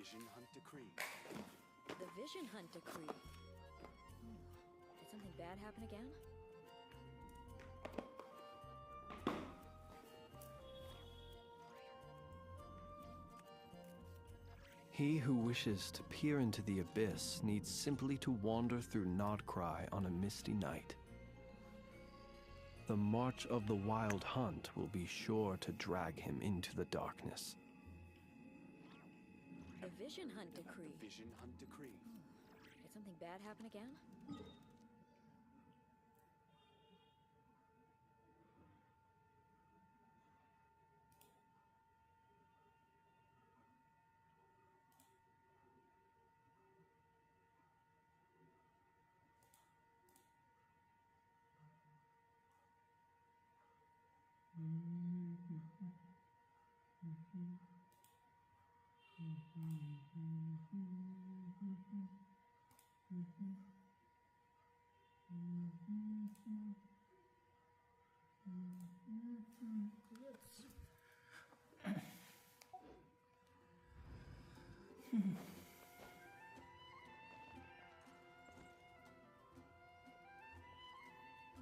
Vision Hunt Decree. The Vision Hunt Decree. Did something bad happen again? He who wishes to peer into the abyss needs simply to wander through Nodcry on a misty night. The march of the wild hunt will be sure to drag him into the darkness. The Vision Hunt Decree. Vision Hunt Decree. Did something bad happen again?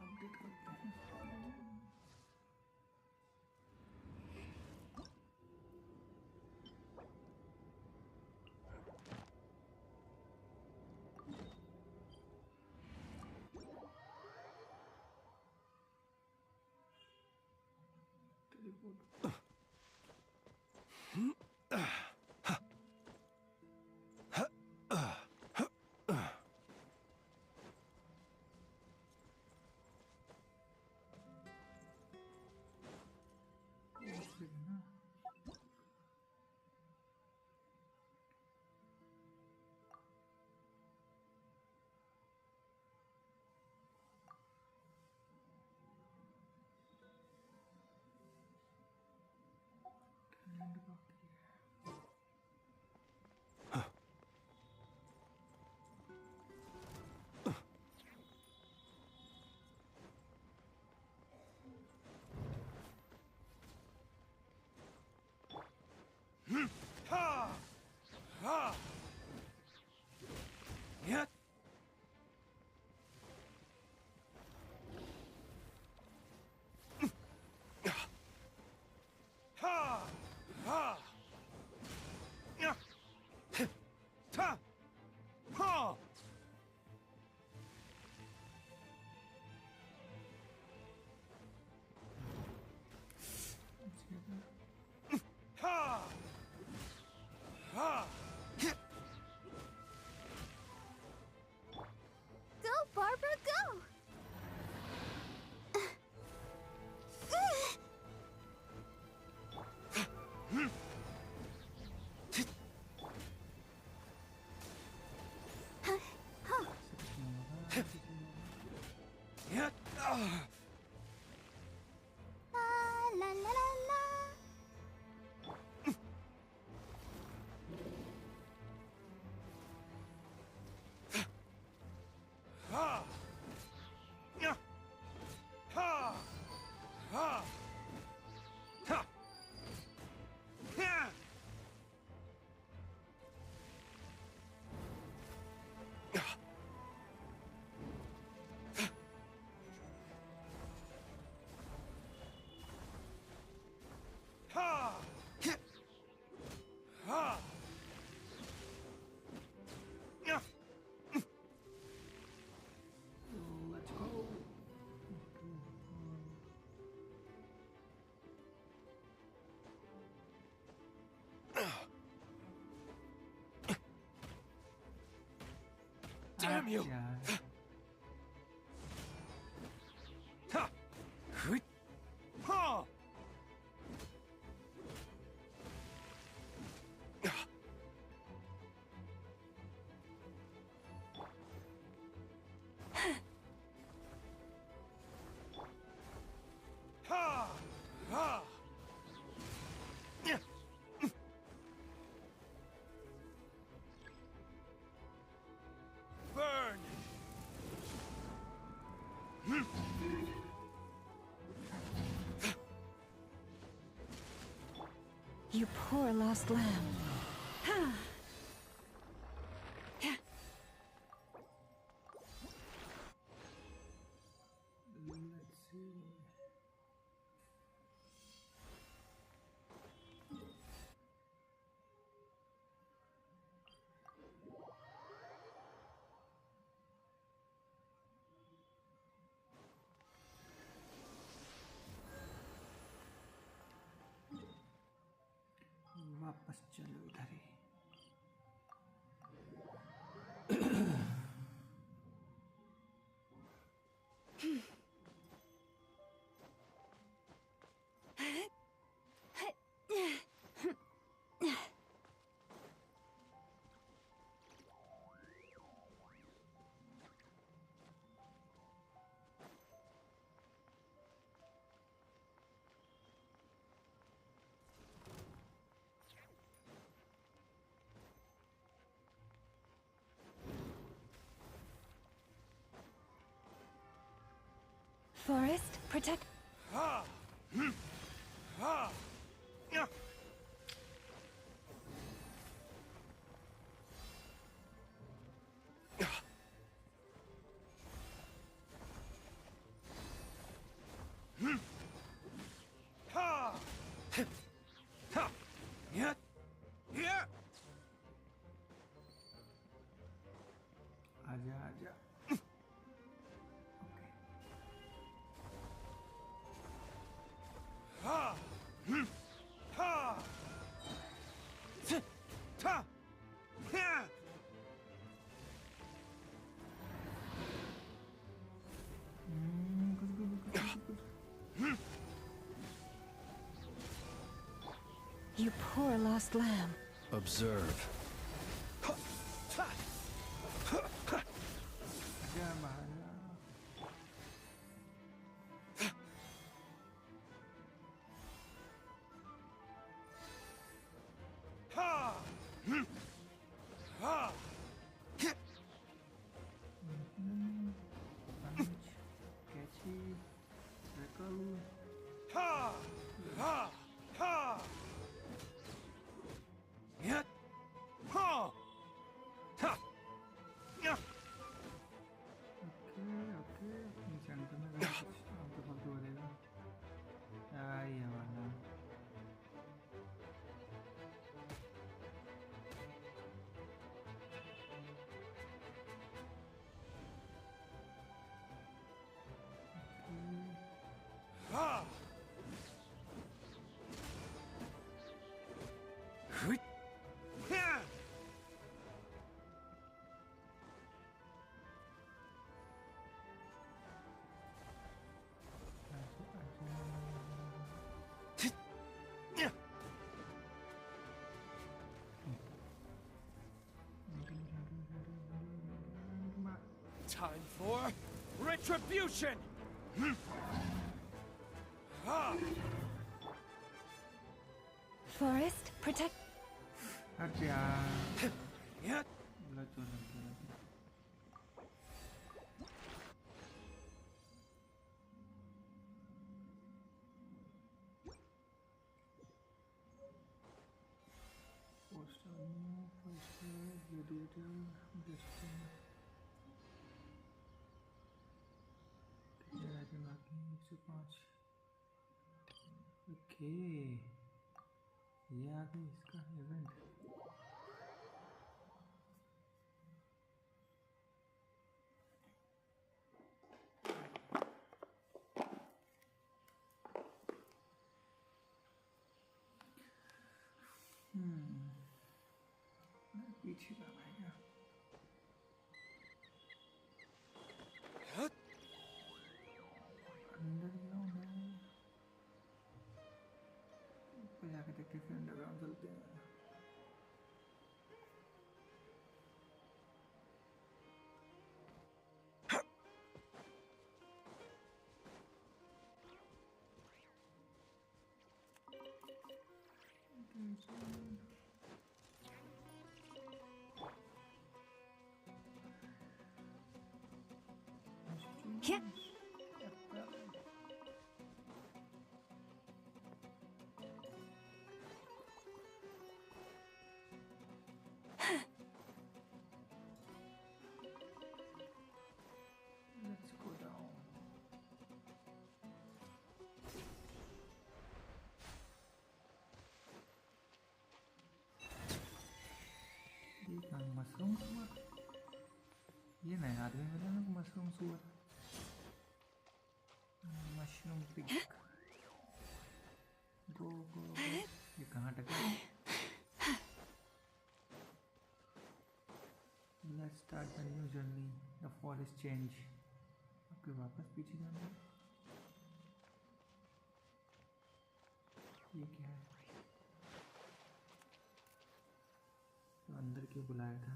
Update करते हैं। Teleport Go, Barbara, go! La la la la la. Let's go. Damn you! यार। Ha! Hui! Ha! Ha! Ha! Burn! You poor lost lamb. से वापस चलो इधर ही। Forest, protect. आजा आजा। You poor lost lamb. Observe. आजा महाराजा। Punch, catchy, tackle. ओके नीचे अंदर में कुछ आलतू फालतू करेगा। क्या ये वाला Time for retribution! Forest, protect. हट यार। लचो लचो लचो। पोस्टर फर्स्ट ग्लैडिएटर डेस्टिनी बाकी 105। ओके ये आ गई इसका इवेंट। पीछे का भाई अंडरग्राउंड है। ऊपर जाके देखते फिर अंडरग्राउंड चलते हैं। Yeah. Let's go down. बाद में मिला ना मशरूम सूअर मशरूम पिग गो गो ये कहाँ टका Let's start the new journey the forest change आपके वापस पीछे जाना है ये क्या है तो अंदर क्यों बुलाया था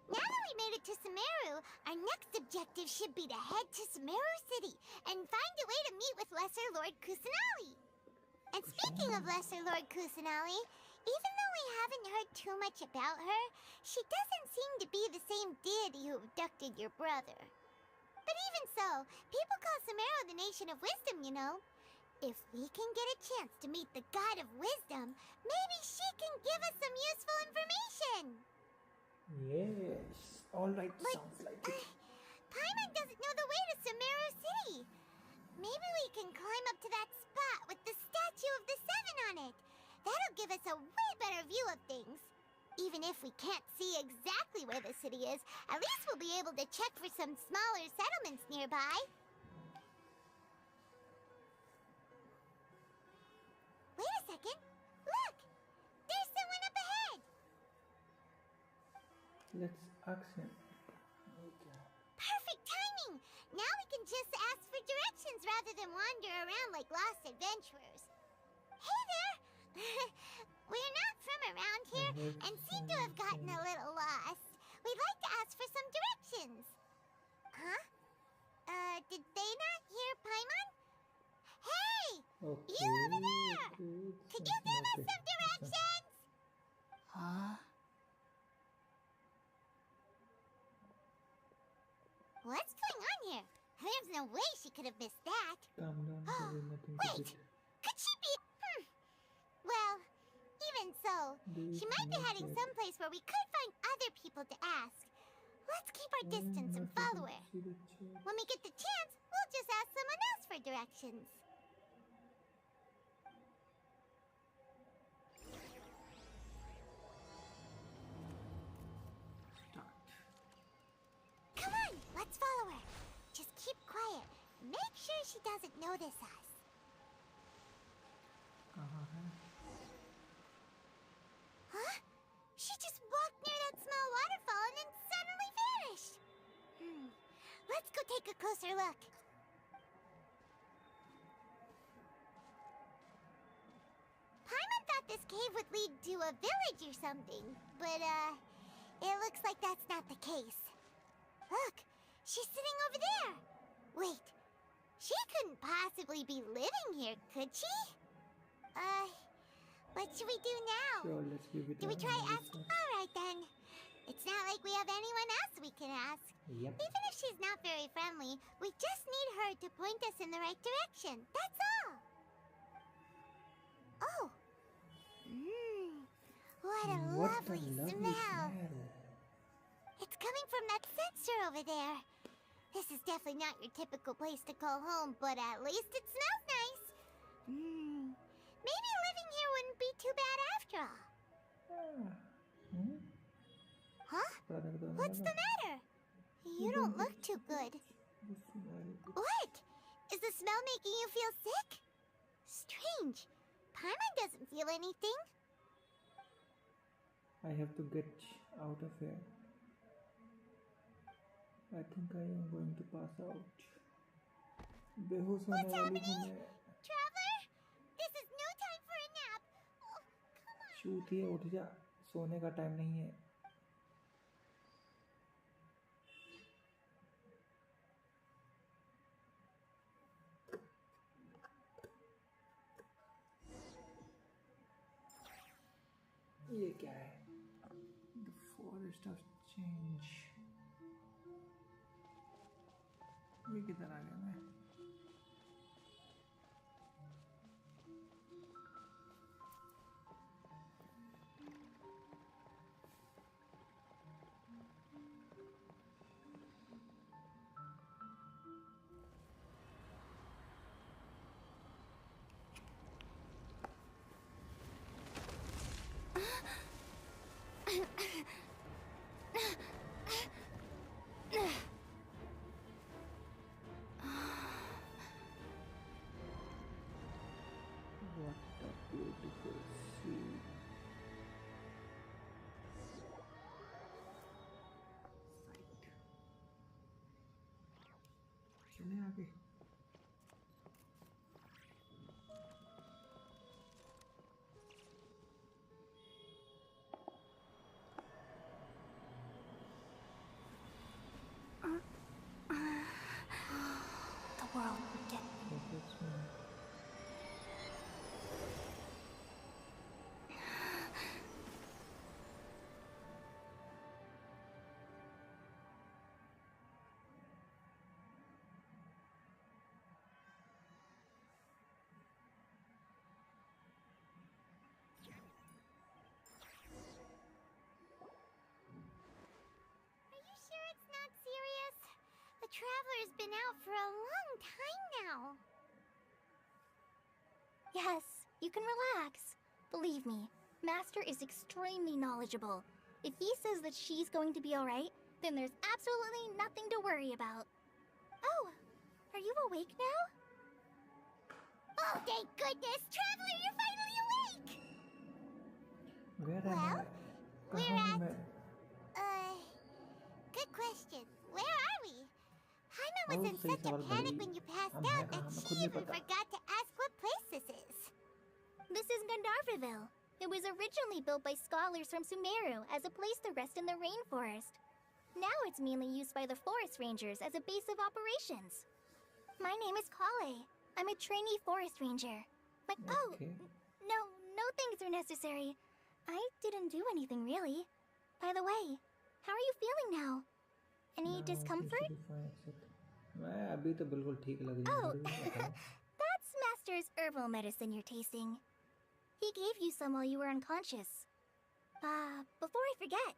Now that we made it to Sumeru, our next objective should be to head to Sumeru City and find a way to meet with Lesser Lord Kusanali. And speaking of Lesser Lord Kusanali, even though we haven't heard too much about her, she doesn't seem to be the same deity who abducted your brother. But even so, people call Sumeru the Nation of Wisdom, you know. If we can get a chance to meet the God of Wisdom, maybe she can give us some useful information. Yes, all right, But sounds like it. Paimon doesn't know the way to Sumeru City. Maybe we can climb up to that spot with the statue of the Seven on it. That'll give us a way better view of things. Even if we can't see exactly where the city is, at least we'll be able to check for some smaller settlements nearby. Wait a second. Look! There's someone up ahead! Let's ask him. Perfect timing! Now we can just ask for directions rather than wander around like lost adventurers. Hey there! We're not from around here and seem to have gotten a little lost. We'd like to ask for some directions. Huh? Did they not hear Paimon? Hey! Okay. You over there! Could you give us some directions? Huh? What's going on here? There's no way she could have missed that. Calm down, there is nothing to Wait! it. Could she be... Well, even so, she might be heading someplace where we could find other people to ask. Let's keep our distance and follow her. See the chair. When we get the chance, we'll just ask someone else for directions. Start. Come on, let's follow her. Just keep quiet. Make sure she doesn't notice us. कहाँ है? Huh? She just walked near that small waterfall and then suddenly vanished. Let's go take a closer look. Paimon thought this cave would lead to a village or something, but it looks like that's not the case. Look, she's sitting over there. Wait, she couldn't possibly be living here, could she? What should we do now? Sure, let's give it Do we a try miss. asking? Alright then. It's not like we have anyone else we can ask. Yep. Even if she's not very friendly, we just need her to point us in the right direction. That's all. Oh. What a What lovely a lovely smell. smell. It's coming from that sensor over there. This is definitely not your typical place to call home, but at least it smells nice. Maybe living here wouldn't be too bad after all. Huh? What's the matter? You don't look too good. What? Is the smell making you feel sick? Strange. Paimon doesn't feel anything. I have to get out of here. I think I am going to pass out. बेहोश होने What's वाली हूँ happening? मैं. Traveler? This is no time for a nap. Oh, come on. चूतिए उठ जा सोने का time नहीं है. ये क्या है? The forest of change. ये किधर आ गया मैं? ले आगे The world would get The Traveler's been out for a long time now. Yes, you can relax. Believe me, Master is extremely knowledgeable. If he says that she's going to be alright, then there's absolutely nothing to worry about. Oh, are you awake now? Oh, thank goodness! Traveler, you're finally awake! Where Well, am I? we're कहाँ हूँ at... मैं? Good question. Where are we? Haima was बहुत in सही such a सवाल panic भाई when you passed हम हैं out that कहाँ हमें she खुद नहीं even पता forgot to ask what place this is. This is Gandharvaville. It was originally built by scholars from Sumeru as a place to rest in the rainforest. Now it's mainly used by the forest rangers as a base of operations. My name is Kale. I'm a trainee forest ranger. Okay. No things are necessary. I didn't do anything really. By the way, how are you feeling now? Any Now discomfort? usually fine, except मैं अभी तो बिल्कुल ठीक लग रही Oh, हूँ बताओ that's Master's herbal medicine you're tasting. He gave you some while you were unconscious. Before I forget,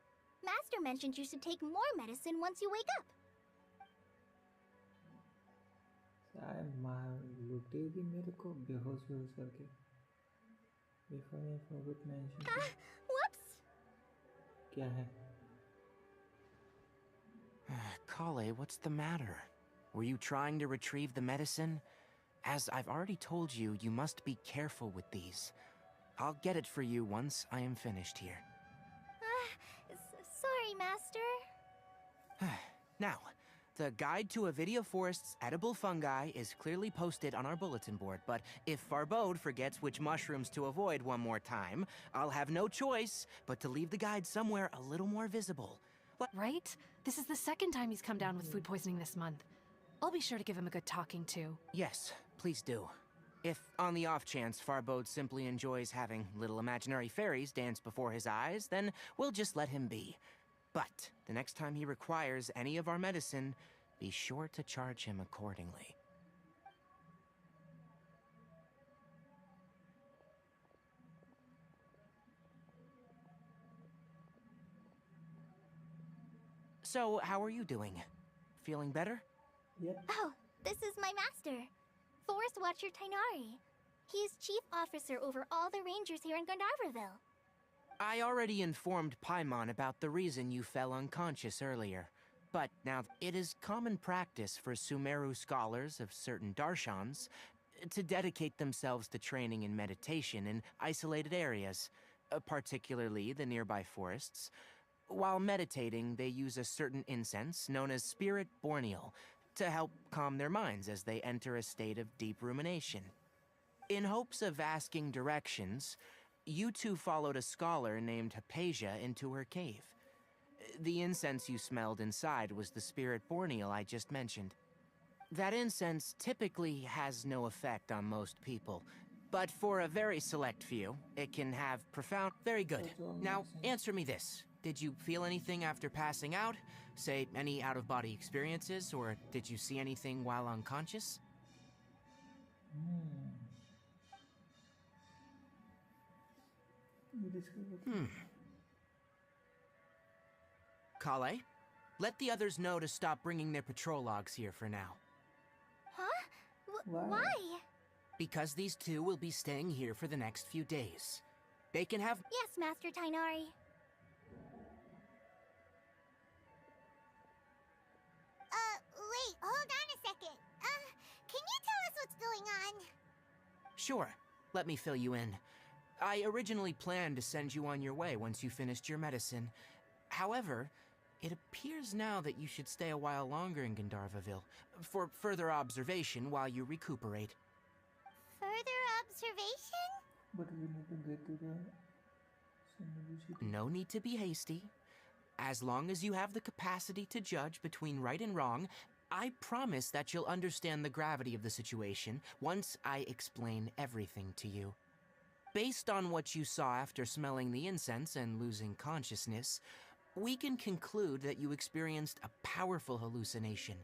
Master mentioned you should take more medicine once you wake up. मार लुटेगी मेरे को बेहोश बेहोश करके Before I forget mention Whoops! क्या है Kale, what's the matter? Were you trying to retrieve the medicine? As I've already told you, you must be careful with these. I'll get it for you once I am finished here. Sorry, Master. Now, the guide to Avidia Forest's edible fungi is clearly posted on our bulletin board, but if Farbode forgets which mushrooms to avoid one more time, I'll have no choice but to leave the guide somewhere a little more visible. Right? This is the second time he's come down with food poisoning this month. I'll be sure to give him a good talking to. Yes, please do. If, on the off chance, Farbode simply enjoys having little imaginary fairies dance before his eyes, then we'll just let him be. But the next time he requires any of our medicine, be sure to charge him accordingly. So, how are you doing? Feeling better? Yep. Oh, this is my master, Forest Watcher Tainari. He's chief officer over all the rangers here in Gandharvaville. I already informed Paimon about the reason you fell unconscious earlier. But now, it is common practice for Sumeru scholars of certain darshans to dedicate themselves to training in meditation in isolated areas, particularly the nearby forests. While meditating, they use a certain incense known as Spirit Borneal to help calm their minds as they enter a state of deep rumination. In hopes of asking directions, you two followed a scholar named Hypatia into her cave. The incense you smelled inside was the Spirit Borneal I just mentioned. That incense typically has no effect on most people, but for a very select few, it can have profound... Very good. Now, answer me this. Did you feel anything after passing out? Say, any out-of-body experiences, or did you see anything while unconscious? Kale, let the others know to stop bringing their patrol logs here for now. Huh? Why? Why? Because these two will be staying here for the next few days. They can have... Yes, Master Tainari. Wait, hold on a second. Can you tell us what's going on? Sure, let me fill you in. I originally planned to send you on your way once you finished your medicine. However, It appears now that you should stay a while longer in Gandharvaville for further observation while you recuperate. Further observation? But we need to get to the Sumeru city. No need to be hasty. As long as you have the capacity to judge between right and wrong, I promise that you'll understand the gravity of the situation once I explain everything to you. Based on what you saw after smelling the incense and losing consciousness, we can conclude that you experienced a powerful hallucination,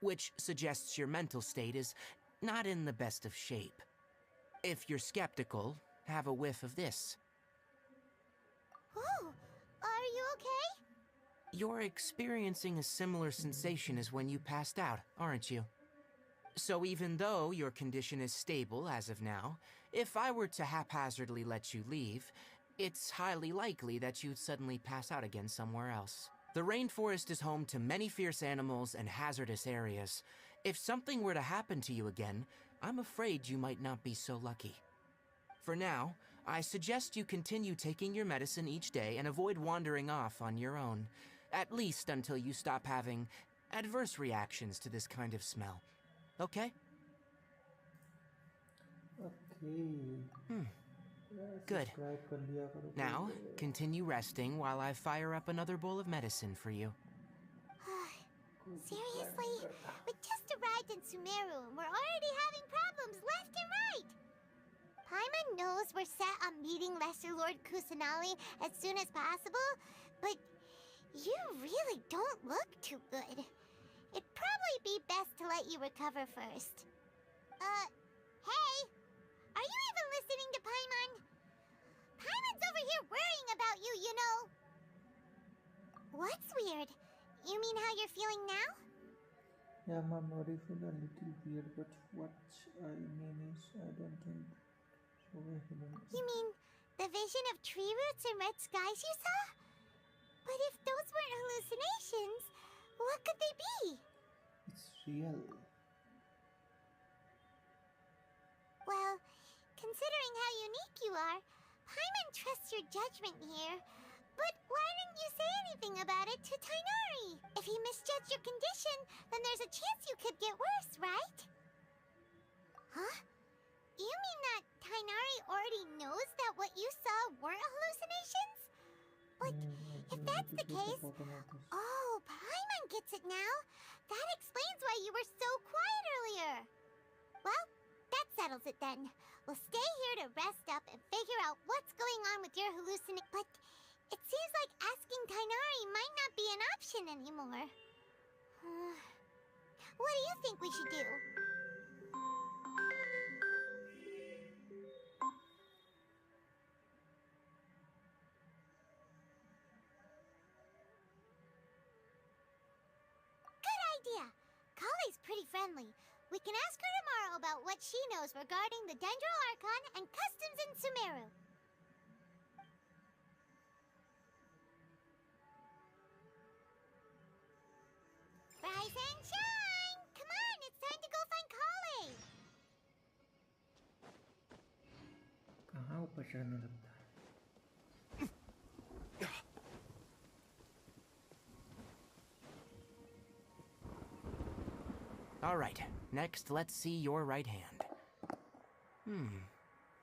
which suggests your mental state is not in the best of shape. If you're skeptical, have a whiff of this. Oh, are you okay? You're experiencing a similar sensation as when you passed out, aren't you? So even though your condition is stable as of now, if I were to haphazardly let you leave, it's highly likely that you'd suddenly pass out again somewhere else. The rainforest is home to many fierce animals and hazardous areas. If something were to happen to you again, I'm afraid you might not be so lucky. For now, I suggest you continue taking your medicine each day and avoid wandering off on your own, at least until you stop having adverse reactions to this kind of smell. Okay? Okay. Good. Subscribe कर लिया करो। Now, continue resting while I fire up another bowl of medicine for you. Seriously? We just arrived in Sumeru and we're already having problems left and right! Paimon knows we're set on meeting Lesser Lord Kusanali as soon as possible, but you really don't look too good. It'd probably be best to let you recover first. Hey! Are you even listening to Paimon? Paimon's over here worrying about you, you know! What's weird? You mean how you're feeling now? Yeah, my body feel a little weird, but what I mean is, I don't think so. You mean the vision of tree roots and red skies you saw? But if those weren't hallucinations, what could they be? It's real. Well, considering how unique you are, Paimon trusts your judgment here. But why didn't you say anything about it to Tainari? If he misjudged your condition, then there's a chance you could get worse, right? Huh? You mean that Tainari already knows that what you saw weren't hallucinations? Like, if that's the case... Oh, Paimon gets it now. That explains why you were so quiet earlier. Well, that settles it then. We'll stay here to rest up and figure out what's going on with your hallucination. But it seems like asking Tainari might not be an option anymore. What do you think we should do? Good idea! Kale's pretty friendly. We can ask her tomorrow about what she knows regarding the Dendro Archon and customs in Sumeru. Rise and shine! Come on, it's time to go find Kale! कहाँ ऊपर चढ़ने लगता है? All right, next let's see your right hand.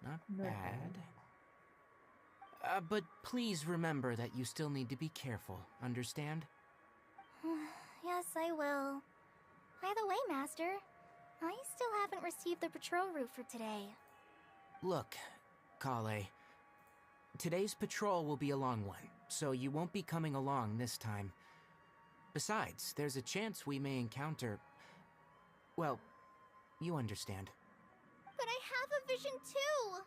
Not bad. But please remember that you still need to be careful, understand? Yes, I will. By the way, Master, I still haven't received the patrol route for today. Look, Kale, today's patrol will be a long one, so you won't be coming along this time. Besides, there's a chance we may encounter... Well, you understand. But I have a vision too!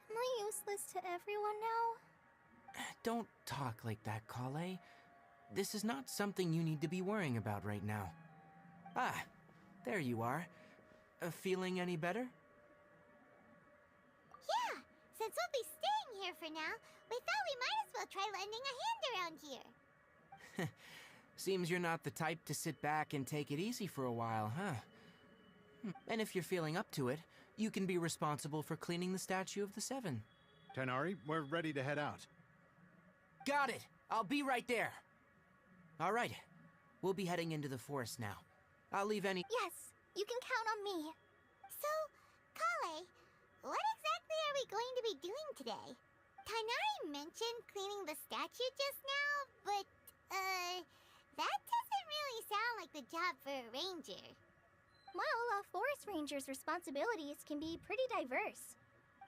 Am I useless to everyone now? Don't talk like that, Kale. This is not something you need to be worrying about right now. Ah, there you are. Feeling any better? Yeah, since we'll be staying here for now, we thought we might as well try lending a hand around here. Seems you're not the type to sit back and take it easy for a while, huh? And if you're feeling up to it, you can be responsible for cleaning the Statue of the Seven. Tainari, we're ready to head out. Got it! I'll be right there. All right. We'll be heading into the forest now. I'll leave any... Yes, you can count on me. So, Kale, what exactly are we going to be doing today? Tighnari mentioned cleaning the statue just now, but, that doesn't really sound like the job for a ranger. Well, a forest ranger's responsibilities can be pretty diverse.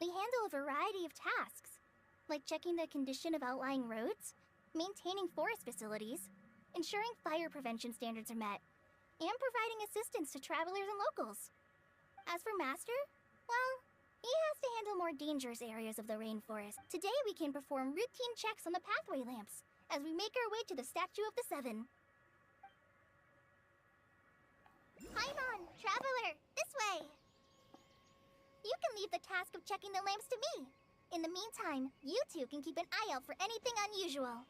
They handle a variety of tasks, like checking the condition of outlying roads, maintaining forest facilities, ensuring fire prevention standards are met, and providing assistance to travelers and locals. As for Master, well, he has to handle more dangerous areas of the rainforest. Today we can perform routine checks on the pathway lamps as we make our way to the Statue of the Seven. Paimon, traveler, this way! You can leave the task of checking the lamps to me. In the meantime, you two can keep an eye out for anything unusual.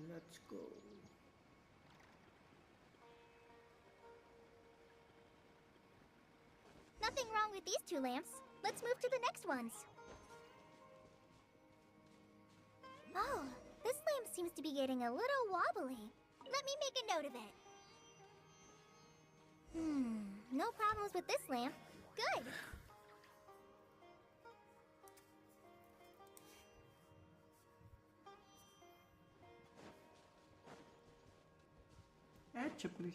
Let's go. Nothing wrong with these two lamps. Let's move to the next ones. Oh, this lamp seems to be getting a little wobbly. Let me make a note of it. No problems with this lamp. Good. Please.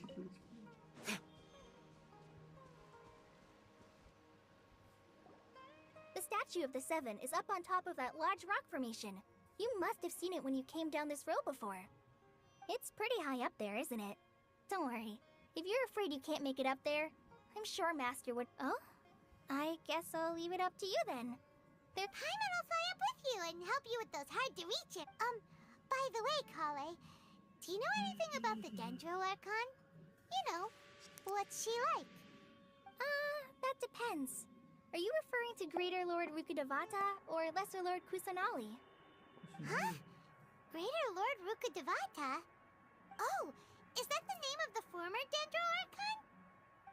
The Statue of the Seven is up on top of that large rock formation. You must have seen it when you came down this road before. It's pretty high up there, isn't it? Don't worry. If you're afraid you can't make it up there, I'm sure Master would... Oh? I guess I'll leave it up to you then. Paimon will fly up with you and help you with those hard-to-reach... by the way, Kale, do you know anything about the Dendro Archon? You know, what's she like? That depends. Are you referring to Greater Lord Rukkhadevata or Lesser Lord Kusanali? Huh? Greater Lord Rukkhadevata? Oh, is that the name of the former Dendro Archon?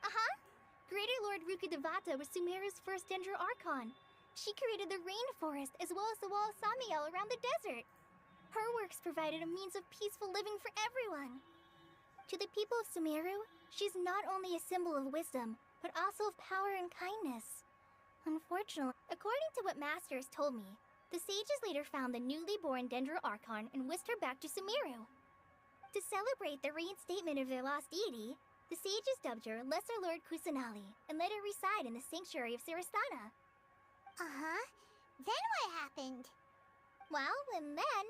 Uh-huh. Greater Lord Rukkhadevata was Sumeru's first Dendro Archon. She created the rainforest as well as the wall of Samiel around the desert. Her works provided a means of peaceful living for everyone. To the people of Sumeru, she's not only a symbol of wisdom, but also of power and kindness. Unfortunately, according to what Master has told me, the sages later found the newly born Dendro Archon and whisked her back to Sumeru. To celebrate the reinstatement of their lost deity, the sages dubbed her Lesser Lord Kusanali and let her reside in the sanctuary of Sarastana. Uh-huh. Then what happened? Well, and then...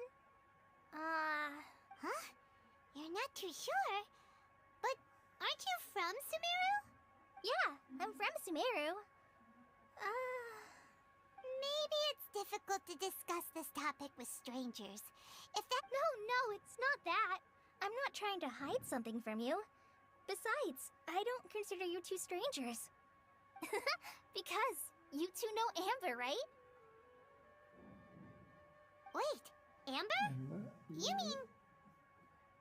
Huh? You're not too sure? But aren't you from Sumeru? Yeah, I'm from Sumeru. Maybe it's difficult to discuss this topic with strangers. If that... No, it's not that. I'm not trying to hide something from you. Besides, I don't consider you two strangers. Because you two know Amber, right? Wait, Amber? You mean...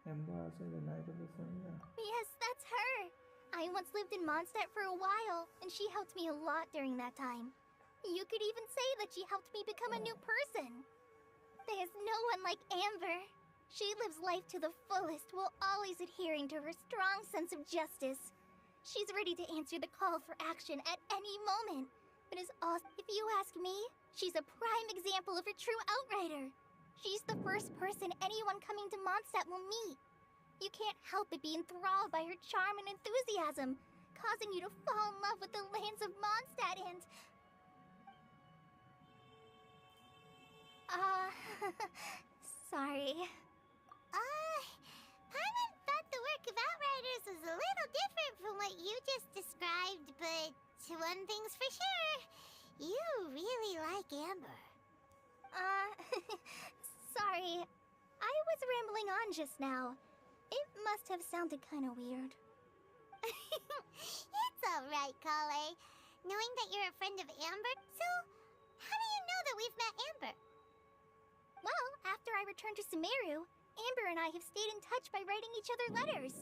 Amber also the Knight of the Sun, yeah. Yes, that's her. I once lived in Mondstadt for a while, and she helped me a lot during that time. You could even say that she helped me become a new person. There's no one like Amber. She lives life to the fullest while always adhering to her strong sense of justice. She's ready to answer the call for action at any moment. But if you ask me, she's a prime example of a true outrider. She's the first person anyone coming to Mondstadt will meet. You can't help but be enthralled by her charm and enthusiasm, causing you to fall in love with the lands of Mondstadt and... Sorry. Paimon thought the work of Outriders was a little different from what you just described, but one thing's for sure, you really like Amber. Sorry. I was rambling on just now. It must have sounded kind of weird. It's alright, Kale. Knowing that you're a friend of Amber, so how do you know that we've met Amber? Well, after I returned to Sumeru, Amber and I have stayed in touch by writing each other letters.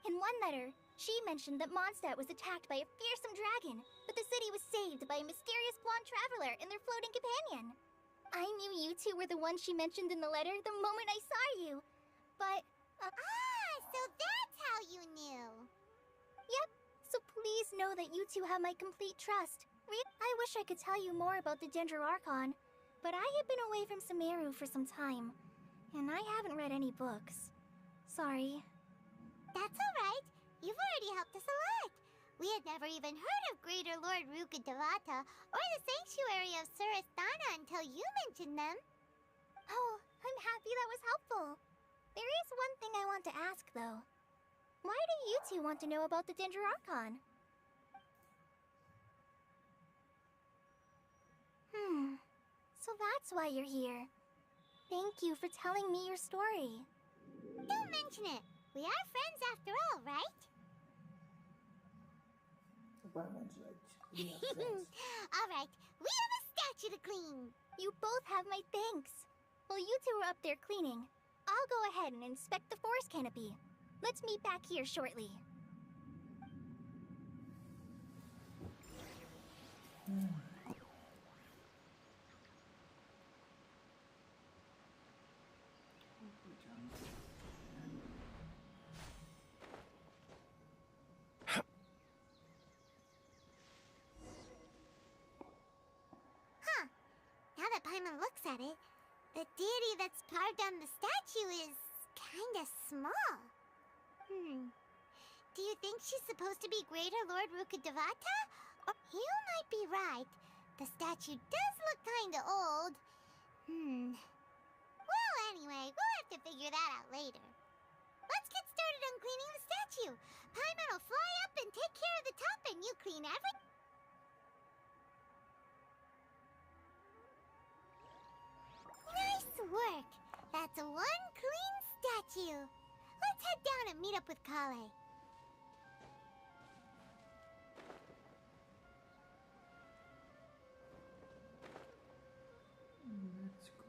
In one letter, She mentioned that Mondstadt was attacked by a fearsome dragon, but the city was saved by a mysterious blonde traveler and their floating companion. I knew you two were the ones she mentioned in the letter the moment I saw you, but... so that's how you knew. Yep, so please know that you two have my complete trust. I wish I could tell you more about the Ginger Archon, but I have been away from Sumeru for some time, and I haven't read any books. Sorry. That's alright. You've already helped us a lot. We had never even heard of Greater Lord Rukkhadevata or the Sanctuary of Surasthana until you mentioned them. Oh, I'm happy that was helpful. There is one thing I want to ask, though. Why do you two want to know about the Ginger Archon? So that's why you're here. Thank you for telling me your story. Don't mention it. We are friends after all, right? Paimon's right. We are friends. Alright, we have a statue to clean. You both have my thanks. While you two are up there cleaning, I'll go ahead and inspect the forest canopy. Let's meet back here shortly. Now that Paimon looks at it, the deity that's carved on the statue is kinda small. Do you think she's supposed to be Greater Lord Rukkhadevata? Or you might be right. The statue does look kinda old. Well, anyway, we'll have to figure that out later. Let's get started on cleaning the statue. Paimon will fly up and take care of the top, and you clean everything. Nice work! That's one clean statue. Let's head down and meet up with Kale. Let's go.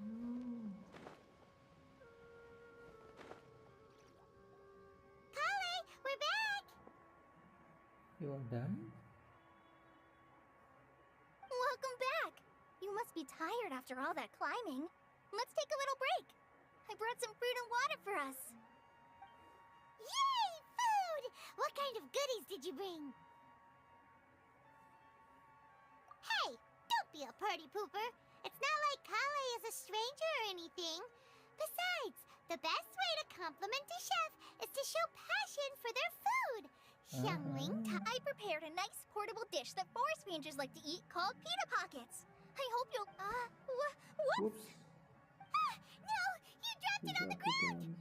Kale, we're back! You are done? Welcome back! You must be tired after all that climbing. Let's take a little break. I brought some fruit and water for us. Yay! Food! What kind of goodies did you bring? Hey! Don't be a party pooper! It's not like Kale is a stranger or anything. Besides, the best way to compliment a chef is to show passion for their food. Youngling, I prepared a nice portable dish that forest rangers like to eat called pita pockets. I hope you'll... whoops! Whoops. No! You dropped it on the ground!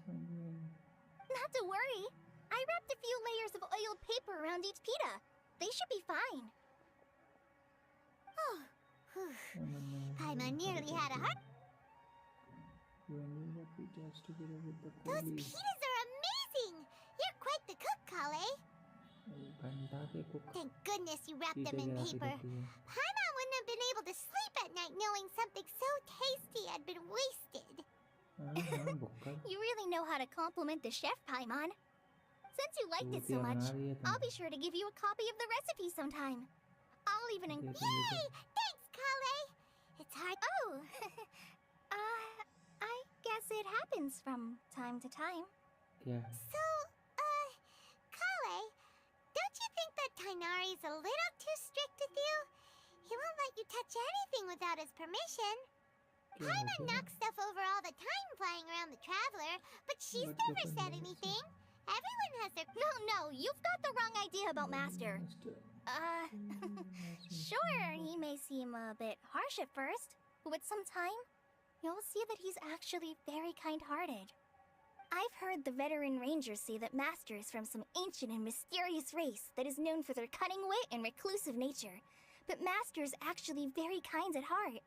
Not to worry. I wrapped a few layers of oiled paper around each pita. They should be fine. Oh, whew. Paimon nearly had a heart. Those pitas are amazing! You're quite the cook, Kale. Thank goodness you wrapped them in paper. Paimon wouldn't have been able to sleep at night knowing something so tasty had been wasted. You really know how to compliment the chef, Paimon. Since you liked it so much, I'll be sure to give you a copy of the recipe sometime. I'll even Yay! Thanks, Kale! It's hard. Oh! I guess it happens from time to time. Yeah. So, Kale, don't you think that Tighnari's a little too strict with you? He won't let you touch anything without his permission. Paimon knocks stuff over all the time flying around the Traveler, but she's never said anything. Everyone has their... No, you've got the wrong idea about Master. Sure, he may seem a bit harsh at first, but with some time, you'll see that he's actually very kind-hearted. I've heard the veteran rangers say that Master is from some ancient and mysterious race that is known for their cunning wit and reclusive nature, but Master is actually very kind at heart.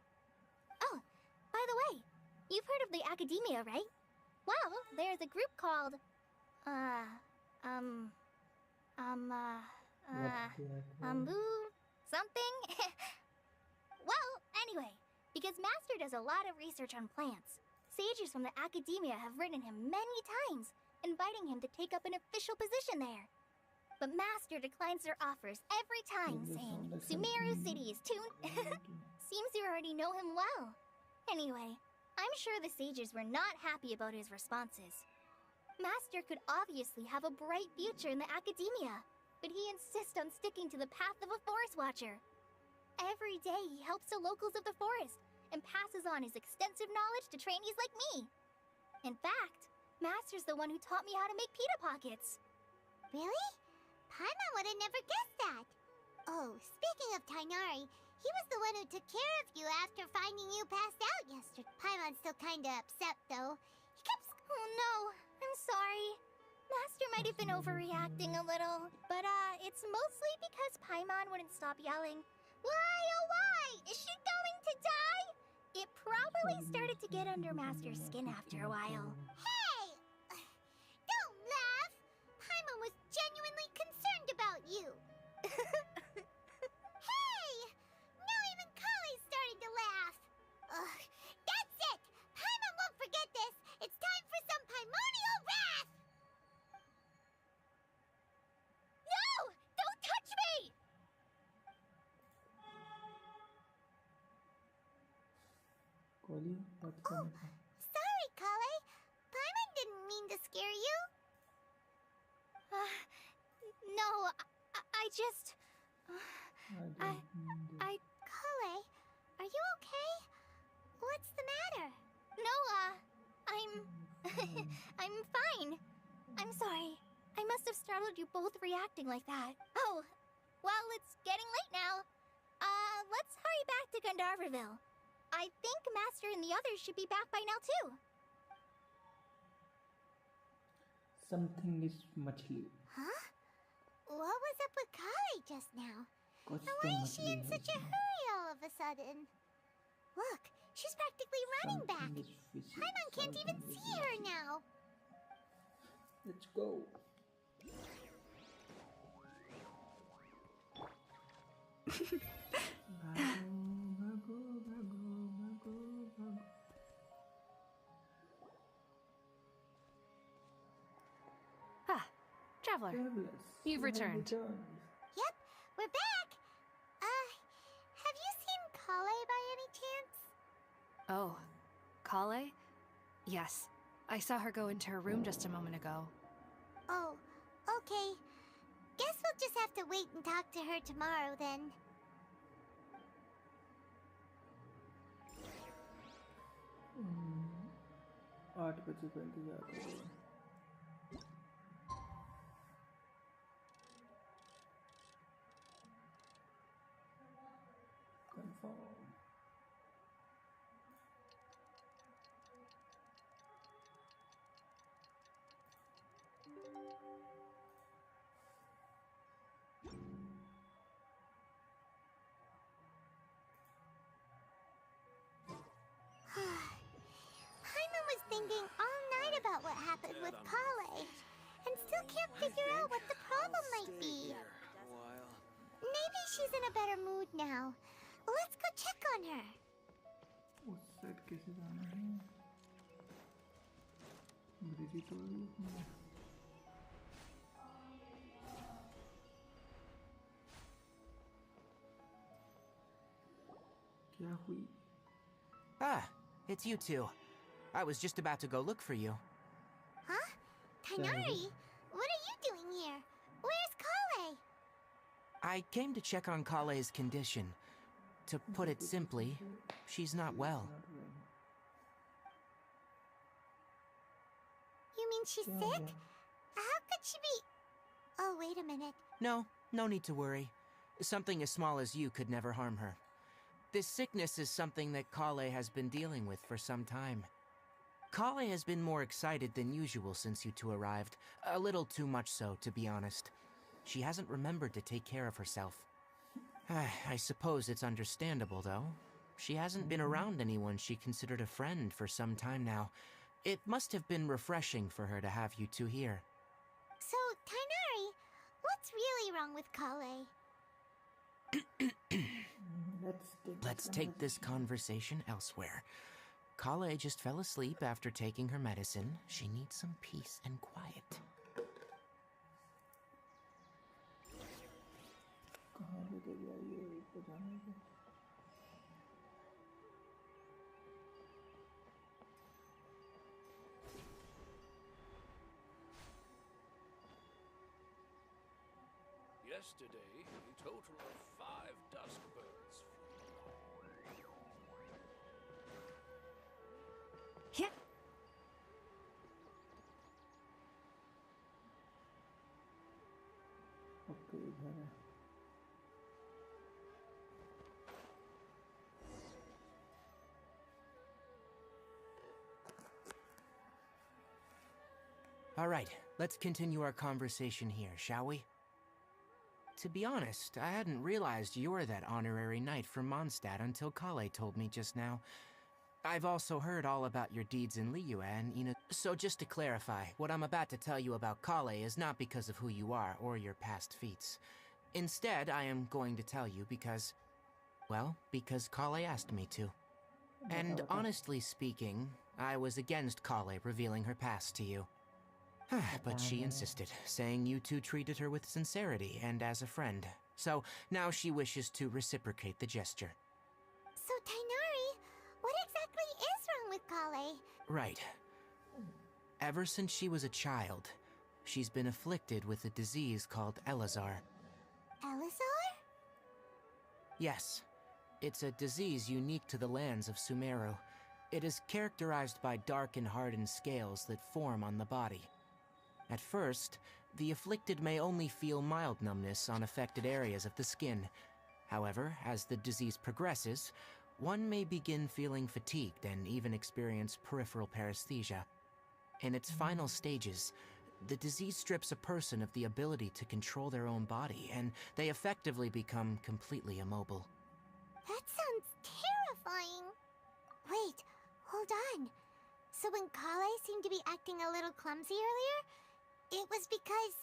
Oh, by the way, you've heard of the Academia, right? Well, there's a group called... something? Well, anyway, because Master does a lot of research on plants, sages from the Academia have written him many times, inviting him to take up an official position there. but Master declines their offers every time, saying, Sumeru City is too... Seems you already know him well. Anyway, I'm sure the sages were not happy about his responses. Master could obviously have a bright future in the academia, but he insists on sticking to the path of a forest watcher. Every day he helps the locals of the forest and passes on his extensive knowledge to trainees like me. In fact, Master's the one who taught me how to make pita pockets. Really? Paimon would have never guessed that. Oh, speaking of Tainari, he was the one who took care of you after finding you passed out yesterday. Paimon's still kinda upset, though. He kept... Oh no, I'm sorry. Master might have been overreacting a little, but it's mostly because Paimon wouldn't stop yelling, Why, oh why? Is she going to die? It probably started to get under Master's skin after a while. Hey! Don't laugh! Paimon was genuinely concerned about you. Hey! Now even Kale's starting to laugh. Ugh, that's it! Paimon won't forget this! It's time for some Paimonial wrath! No! Don't touch me! Kali, what's going on? Sorry, Kale. Paimon didn't mean to scare you. No, I just... I... Kale, are you okay? What's the matter? No, I'm fine. I'm sorry. I must have startled you both reacting like that. Oh, well, it's getting late now. Let's hurry back to Gandharville. I think Master and the others should be back by now, too. Something is much late. Huh? What was up with Kale just now? Kuch And to why is much she in late such a hai. hurry all of a sudden? Look, she's practically running back. Something is fishy. Paimon can't even Something is see her fishy. now. Let's go. Ah, Traveler, you've returned. Yep, we're back. Have you seen Kale by any chance? Oh, Kale? Yes, I saw her go into her room just a moment ago. Oh, okay. Guess we'll just have to wait and talk to her tomorrow then. आठ बजे का इंतजार करो confirm Paimon was thinking all night about what happened with Kale, and still can't figure out what the problem might be. Maybe she's in a better mood now. Let's go check on her. उस side कैसे जाना है bridge तो क्या हुई Ah, it's you two. I was just about to go look for you. Huh? Tainari, what are you doing here? Where's Kale? I came to check on Kale's condition. To put it simply, she's not well. You mean she's sick? How could she be... Oh, wait a minute. No need to worry. Something as small as you could never harm her. This sickness is something that Kale has been dealing with for some time. Kale has been more excited than usual since you two arrived. A little too much so, to be honest. She hasn't remembered to take care of herself. I suppose it's understandable, though. She hasn't been around anyone she considered a friend for some time now. It must have been refreshing for her to have you two here. So, Tainari, what's really wrong with Kale? Let's take this conversation elsewhere. Kale just fell asleep after taking her medicine. She needs some peace and quiet. कहाँ लेके गया ये ऊपर जाने के? Yesterday, a total of 5 dusk birds. Yeah. Okay इधर है. All right, let's continue our conversation here, shall we? To be honest, I hadn't realized you're that honorary knight from Mondstadt until Kale told me just now. I've also heard all about your deeds in Liyue and Ina. So just to clarify, what I'm about to tell you about Kale is not because of who you are or your past feats. Instead, I am going to tell you because, well, because Kale asked me to. And honestly speaking, I was against Kale revealing her past to you. But she insisted, saying you two treated her with sincerity and as a friend. So now she wishes to reciprocate the gesture. So, Tainari, what exactly is wrong with Kale? Right. Ever since she was a child, she's been afflicted with a disease called Elazar. Elazar? Yes. It's a disease unique to the lands of Sumeru. It is characterized by dark and hardened scales that form on the body. At first, the afflicted may only feel mild numbness on affected areas of the skin. However, as the disease progresses, one may begin feeling fatigued and even experience peripheral paresthesia. In its final stages, the disease strips a person of the ability to control their own body, and they effectively become completely immobile. That sounds terrifying. Wait, hold on. So when Kale seemed to be acting a little clumsy earlier, it was because...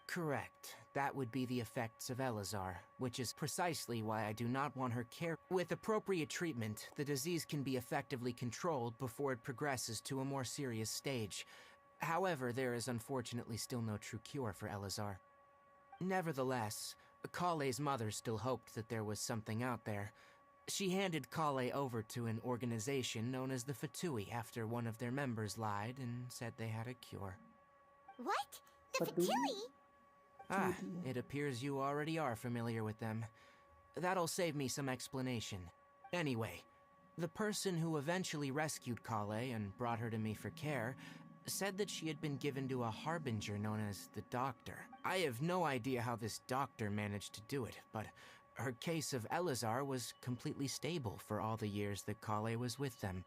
Correct. That would be the effects of Elazar, which is precisely why I do not want her care. With appropriate treatment, the disease can be effectively controlled before it progresses to a more serious stage. However, there is unfortunately still no true cure for Elazar. Nevertheless, Kale's mother still hoped that there was something out there. She handed Kale over to an organization known as the Fatui after one of their members lied and said they had a cure. What? The Fatui? It appears you already are familiar with them. That'll save me some explanation. Anyway, the person who eventually rescued Kale and brought her to me for care said that she had been given to a harbinger known as the Doctor. I have no idea how this doctor managed to do it, but her case of Elazar was completely stable for all the years that Kale was with them.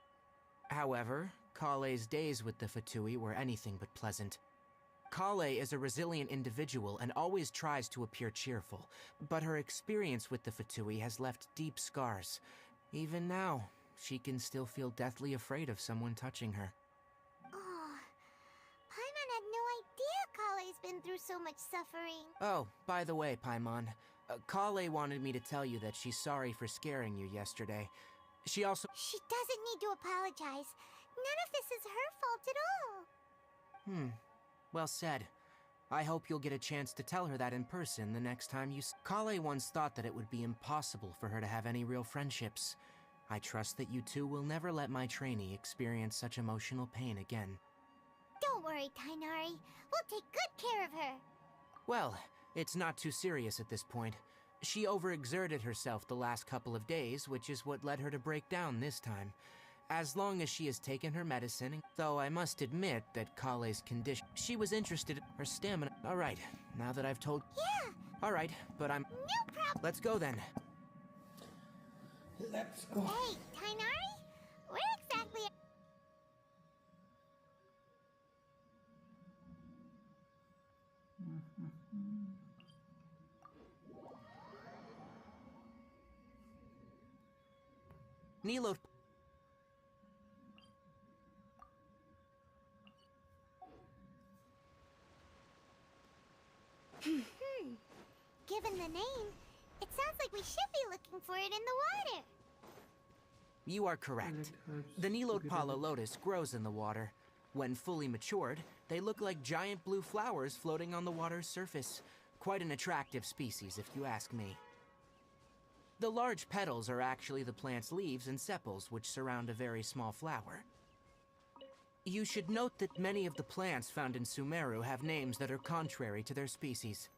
However, Kale's days with the Fatui were anything but pleasant. Kale is a resilient individual and always tries to appear cheerful, but her experience with the Fatui has left deep scars. Even now, she can still feel deathly afraid of someone touching her. Oh, Paimon had no idea Kale's been through so much suffering. Oh, by the way, Paimon, Kale wanted me to tell you that she's sorry for scaring you yesterday. She also... She doesn't need to apologize. None of this is her fault at all. Well said. I hope you'll get a chance to tell her that in person the next time you... Kale once thought that it would be impossible for her to have any real friendships. I trust that you two will never let my trainee experience such emotional pain again. Don't worry, Tainari. We'll take good care of her. Well, it's not too serious at this point. She overexerted herself the last couple of days, which is what led her to break down this time. As long as she has taken her medicine, though I must admit that Kale's condition... She was interested in her stamina... Alright, now that I've told... Yeah. Alright, but I'm... No problem. Let's go then. Let's go. Hey, Tainari? Where exactly... Nilo... Given the name, it sounds like we should be looking for it in the water. You are correct. The Nilotpala lotus grows in the water. When fully matured, they look like giant blue flowers floating on the water's surface. Quite an attractive species, if you ask me. The large petals are actually the plant's leaves and sepals, which surround a very small flower. You should note that many of the plants found in Sumeru have names that are contrary to their species.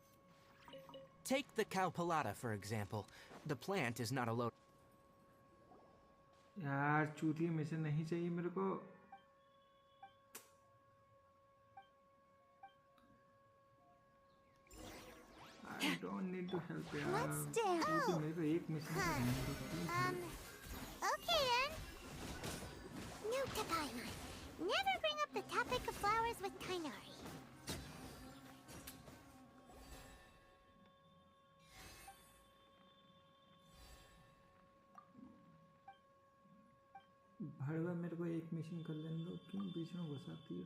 Take the cowpelata, for example. The plant is not a lotus. यार चूतिए mission नहीं चाहिए मेरे को. I don't need to help यार. What's down? चूतिए मेरे को एक mission करना है तो please. Okay then. Note to Paimon. Never bring up the topic of flowers with Kainari. भड़वा मेरे को एक मिशन कर लेने दो. क्यों बीच में घुसाती हो?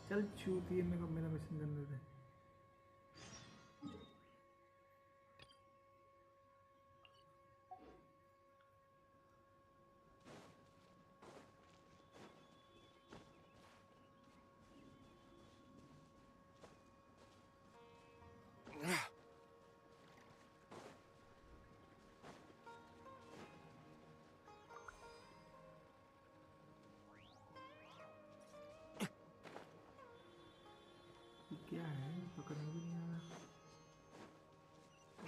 चल चूतिए मेरे को मेरा मिशन करने दे. क्या है पकड़ में भी नहीं आ रहा.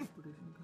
ऑपरेशन का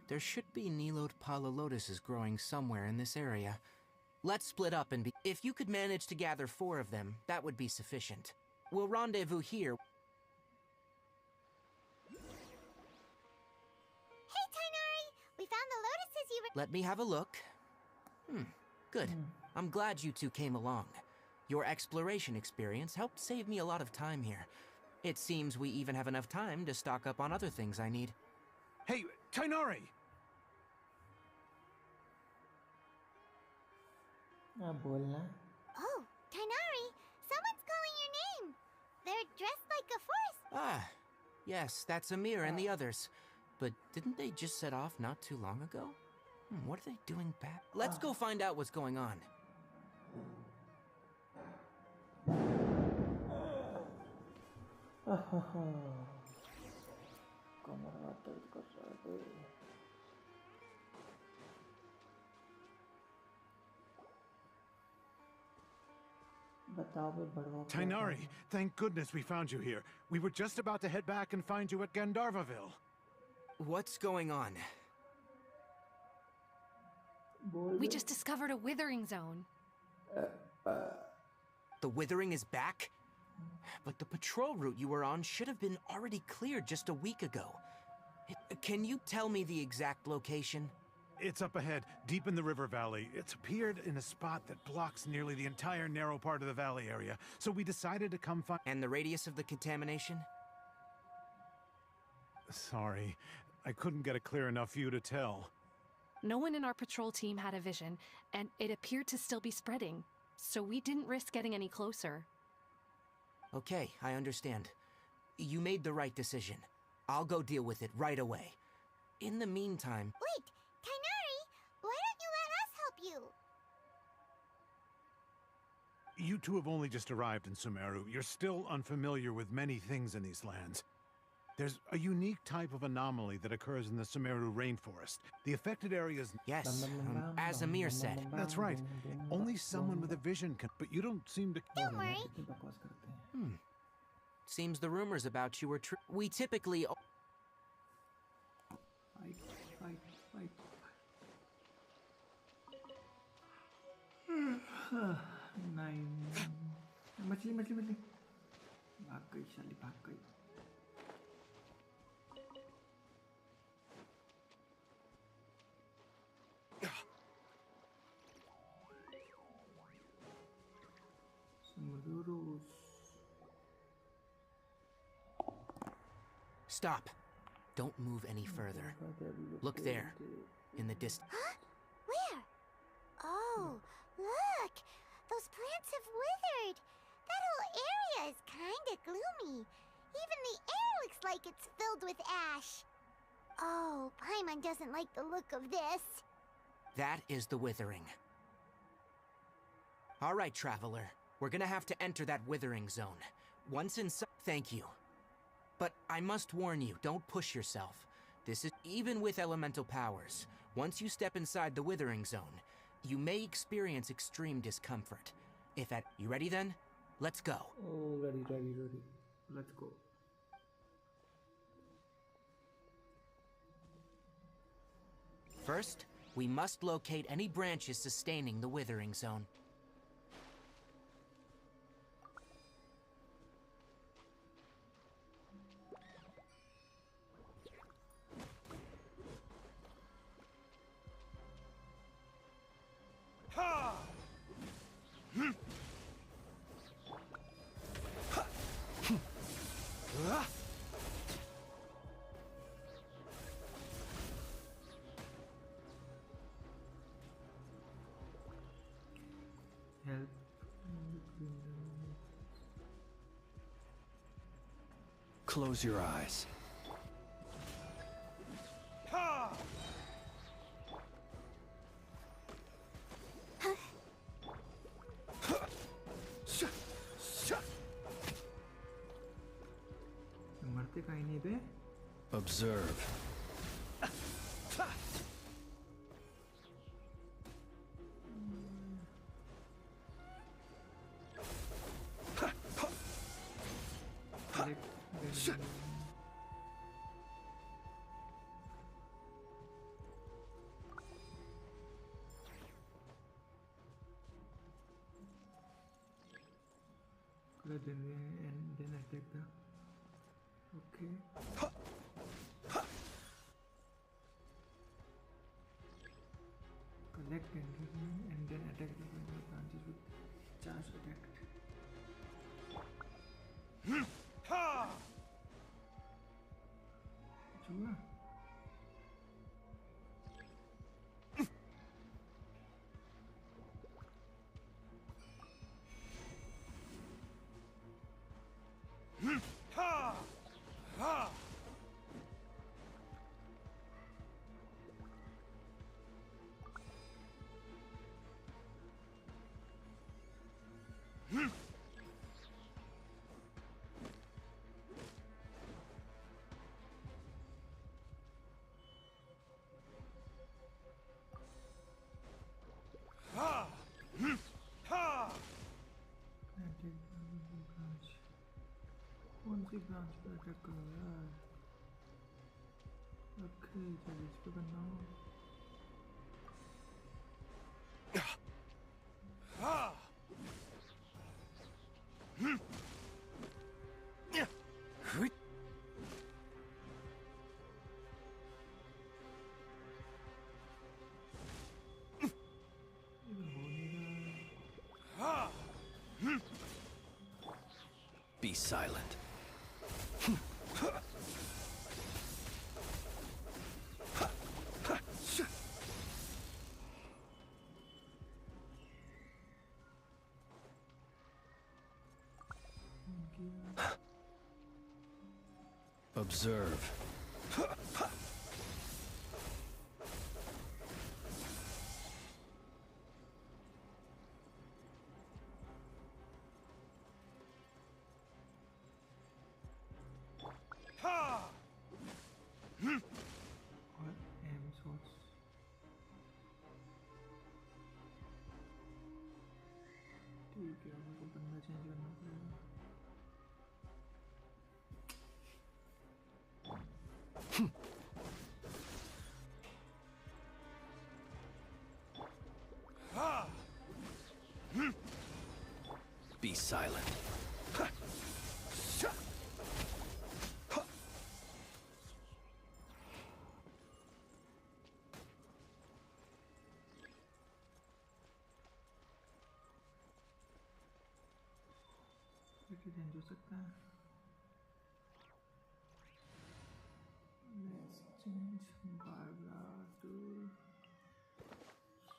There should be Nilode Palalotuses growing somewhere in this area. Let's split up and be. If you could manage to gather 4 of them, that would be sufficient. We'll rendezvous here. Hey, Tainari! We found the lotuses you were. Let me have a look. Good. I'm glad you two came along. Your exploration experience helped save me a lot of time here. It seems we even have enough time to stock up on other things I need. Hey, Tainari! बोलना. Oh, Tainari! Someone's calling your name! They're dressed like a forest. Ah, yes, that's Amir and the others. But didn't they just set off not too long ago? What are they doing back? Let's go find out what's going on. कमर हाथ दर्द कर रहा है. बताओ बे बड़वा. Tainari, thank goodness we found you here. We were just about to head back and find you at Gandharvaville. What's going on? We just discovered a withering zone. The withering is back? But the patrol route you were on should have been already cleared just a week ago. Can you tell me the exact location? It's up ahead, deep in the river valley. It's appeared in a spot that blocks nearly the entire narrow part of the valley area. So we decided to come find... And the radius of the contamination? Sorry, I couldn't get a clear enough view to tell. No one in our patrol team had a vision, and it appeared to still be spreading. So we didn't risk getting any closer. Okay, I understand. You made the right decision. I'll go deal with it right away. In the meantime... Wait, Tainari! Why don't you let us help you? You two have only just arrived in Sumeru. You're still unfamiliar with many things in these lands. There's a unique type of anomaly that occurs in the Sumeru rainforest. The affected areas... Yes, as Amir said. That's right. Only someone with a vision can... But you don't seem to... Don't worry. Seems the rumors about you were true. We typically... Fight. Nine. मछली भाग गई साली भाग गई Stop. Don't move any further. Look there, in the distance. Huh? Where? Oh, look! Those plants have withered. That whole area is kinda gloomy. Even the air looks like it's filled with ash. Oh, Paimon doesn't like the look of this. That is the withering. All right, traveler. We're gonna have to enter that withering zone. Once inside, thank you. But I must warn you, don't push yourself. This is even with elemental powers. Once you step inside the withering zone, you may experience extreme discomfort. You ready then? Let's go. Oh, ready. Let's go. First, we must locate any branches sustaining the withering zone. Help. Close your eyes. मरते कहीं नहीं बे Observe. and then attack the okay collect and then attack the branches with charge attack. Chua. कौन सी branch पे attack करो यार okay चल इस पे करना हो Be silent. Observe. जगह चेंज करना पड़ेगा. Be silent. ये चेंज हो सकता है. Let's change Barbara to.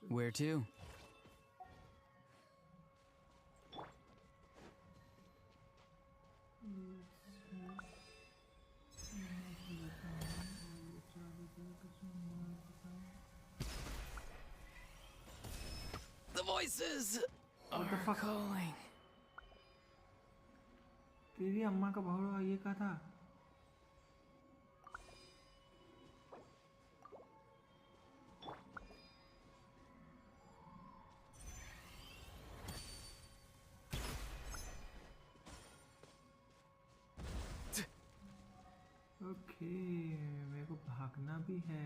Where to? The voices What the fuck? Calling. तेरी अम्मा का भावड़ा ये कहा था. ओके, मेरे को भागना भी है.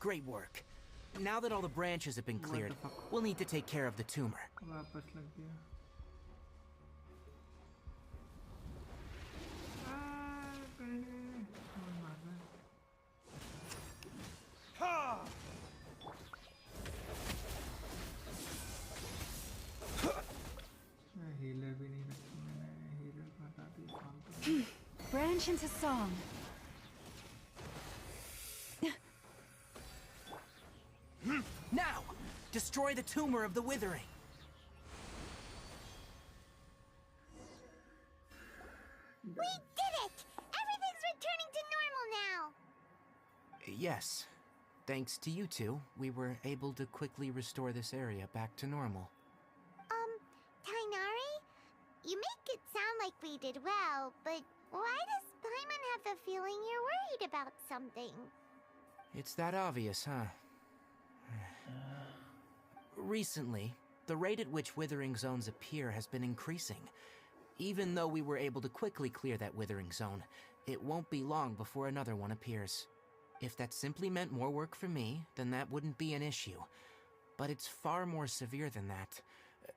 Great work. Now that all the branches have been cleared, we'll need to take care of the tumor. वापस लग गया. हीलर भी नहीं रखी मैंने. हीलर हटा दी फालतू. Branch into song. Now! Destroy the tumor of the withering! We did it! Everything's returning to normal now! Yes. Thanks to you two, we were able to quickly restore this area back to normal. Tainari? You make it sound like we did well, but why does Paimon have the feeling you're worried about something? It's that obvious, huh? Recently, the rate at which withering zones appear has been increasing. Even though we were able to quickly clear that withering zone, it won't be long before another one appears. If that simply meant more work for me, then that wouldn't be an issue. But it's far more severe than that.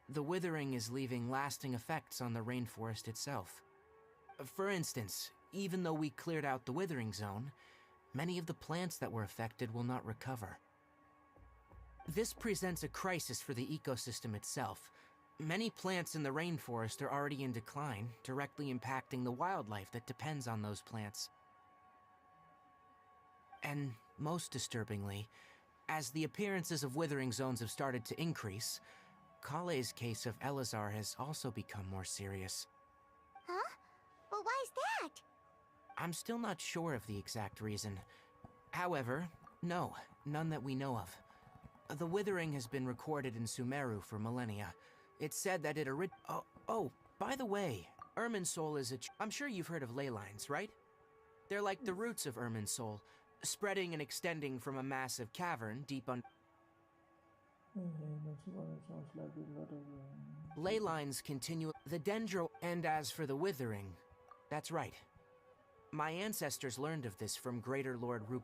The withering is leaving lasting effects on the rainforest itself. For instance, even though we cleared out the withering zone, many of the plants that were affected will not recover. This presents a crisis for the ecosystem itself. Many plants in the rainforest are already in decline, directly impacting the wildlife that depends on those plants. And most disturbingly, as the appearances of withering zones have started to increase, Kale's case of Elazar has also become more serious. Huh? Well, why's that? I'm still not sure of the exact reason. However, no, none that we know of. The withering has been recorded in Sumeru for millennia. It's said that it by the way, Irminsul is I'm sure you've heard of ley lines, right? They're like the roots of Irminsul, spreading and extending from a massive cavern deep under. Sounds like a lot of. Ley lines continue the dendro, and as for the withering, that's right. My ancestors learned of this from Greater Lord Rook.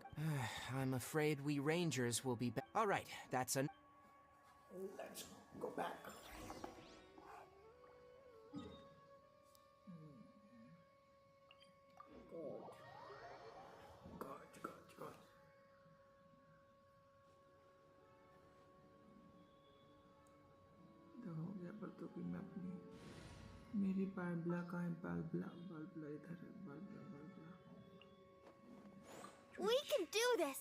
I'm afraid we rangers will be back. All right, that's an. Let's go back. God. देखो हो गया पर तो कोई map नहीं. मेरी बालबला कहाँ है? बालबला इधर है. बालबला. We can do this!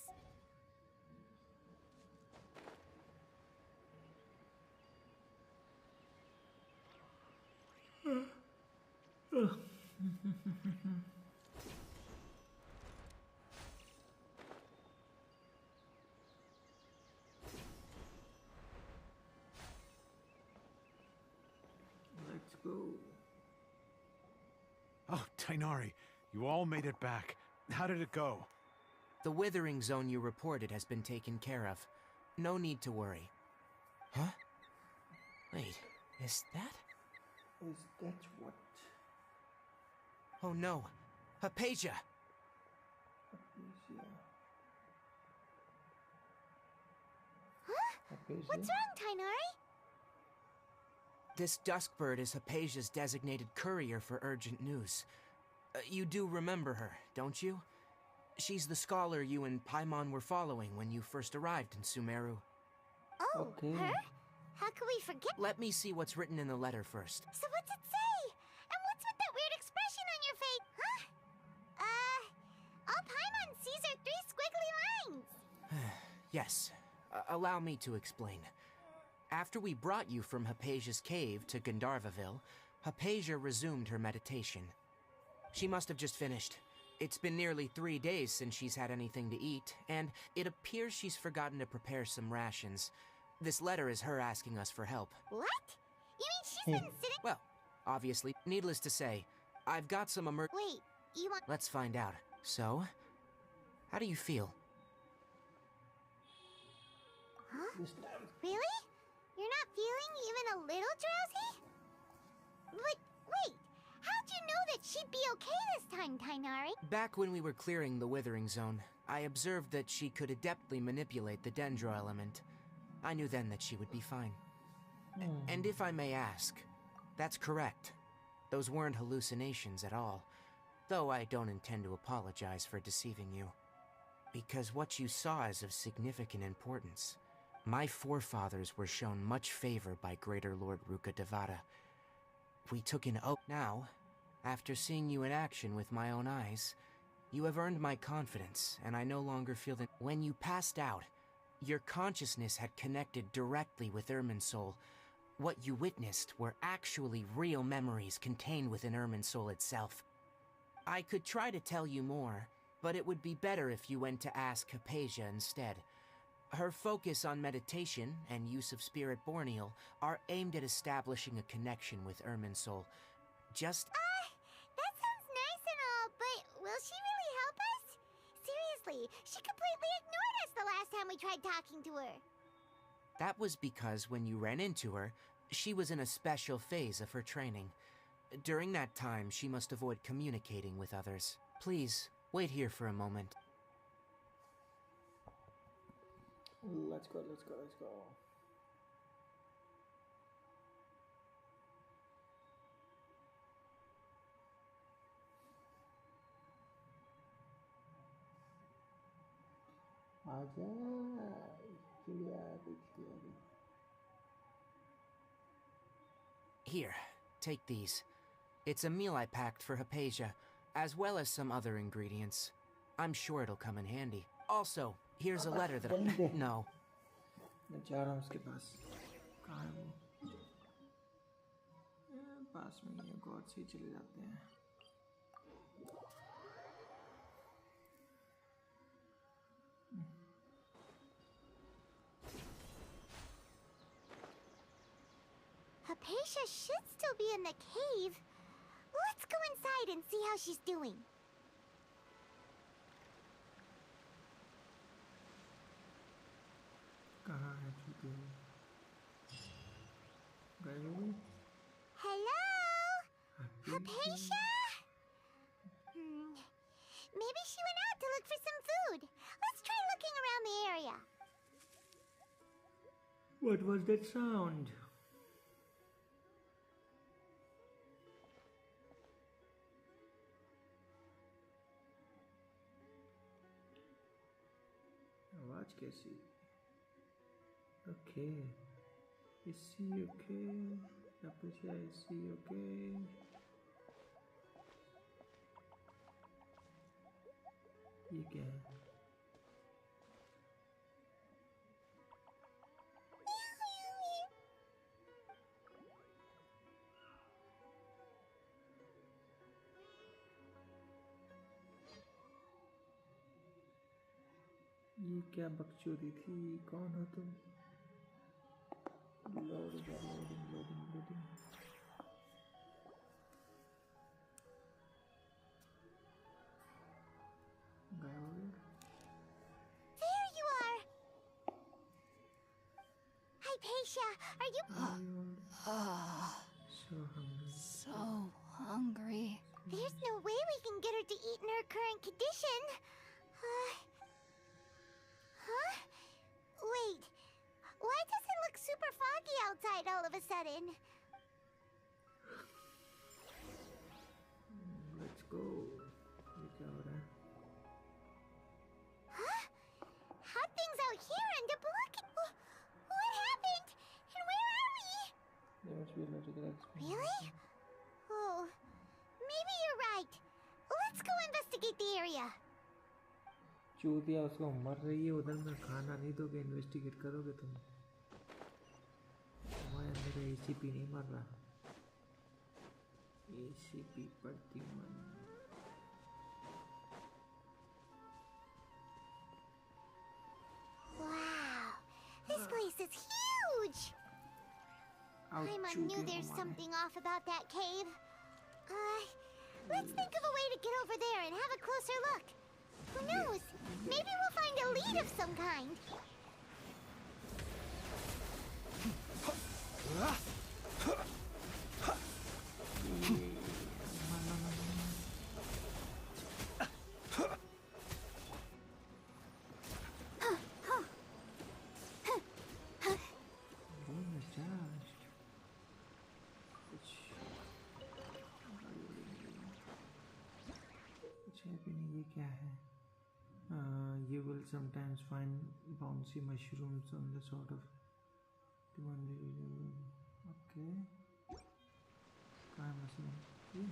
Let's go. Oh, Tainari, you all made it back. How did it go? The withering zone you reported has been taken care of. No need to worry. Huh? Wait, is that? Is that what? Oh no, Hypatia! Hypatia. Huh? Hypatia? What's wrong, Tainari? This Duskbird is Hypatia's designated courier for urgent news. You do remember her, don't you? She's the scholar you and Paimon were following when you first arrived in Sumeru. Oh, Okay. her? How could we forget? Let me see what's written in the letter first. So what's it say? And what's with that weird expression on your face? Huh? All Paimon sees are 3 squiggly lines. Yes, allow me to explain. After we brought you from Hypatia's cave to Gandharvaville, Hypatia resumed her meditation. She must have just finished. It's been nearly 3 days since she's had anything to eat, and it appears she's forgotten to prepare some rations. This letter is her asking us for help. What? You mean she's been sitting? Well, obviously, needless to say, I've got some Wait, you want? Let's find out. So, how do you feel? Huh? This time. Really? You're not feeling even a little drowsy? But wait, how'd you know that she'd be okay this time, Tainari? Back when we were clearing the withering zone, I observed that she could adeptly manipulate the dendro element. I knew then that she would be fine. And if I may ask, that's correct. Those weren't hallucinations at all. Though I don't intend to apologize for deceiving you. Because what you saw is of significant importance. My forefathers were shown much favor by Greater Lord Rukkhadevata. We took an oath. Now, after seeing you in action with my own eyes, you have earned my confidence, and I no longer feel that when you passed out, your consciousness had connected directly with Irminsul. What you witnessed were actually real memories contained within Irminsul itself. I could try to tell you more, but it would be better if you went to ask Hypatia instead. Her focus on meditation and use of Spirit Borneal are aimed at establishing a connection with Irminsul. Just... That sounds nice and all, but will she really help us? Seriously, she completely ignored us the last time we tried talking to her. That was because when you ran into her, she was in a special phase of her training. During that time, she must avoid communicating with others. Please, wait here for a moment. Let's go, let's go, let's go. आजा Here, take these. It's a meal I packed for Hypatia, as well as some other ingredients. I'm sure it'll come in handy. Also, here's a letter that No. मैं जा रहा हूँ उसके पास कहाँ है वो पास में ही है गॉड से चले जाते हैं Hypatia should still be in the cave. Let's go inside and see how she's doing. कहाँ है तू गए हुए Hello? Hypatia? Maybe she went out to look for some food. Let's try looking around the area. What was that sound? आवाज कैसी? Okay. Is she okay? Hypatia, is she okay? ये क्या है? ये क्या बकचोदी थी? कौन हो तुम? Loading loading loading loading Hypatia, are you... So hungry. So hungry. There's no way we can get her to eat in her current condition. Huh? Wait. Why does it look super foggy outside all of a sudden? Let's go. ये क्या हो रहा है? Huh? Hot things out here and a block. What happened? And where are we? There must be a logical explanation. Really? Oh, maybe you're right. Let's go investigate the area. चूतिया उसको मर रही है उधर में खाना नहीं दोगे इन्वेस्टिगेट करोगे तुम तुम्हारे अंदर एसीपी नहीं मर रहा ACP प्रतिमन Wow, this place is huge. Paimon knew there's something off about that cave. Let's think of a way to get over there and have a closer look. Who knows? Maybe we'll find a lead of some kind. ये क्या है You will sometimes find bouncy mushrooms on the sort of okay काय mushroom ये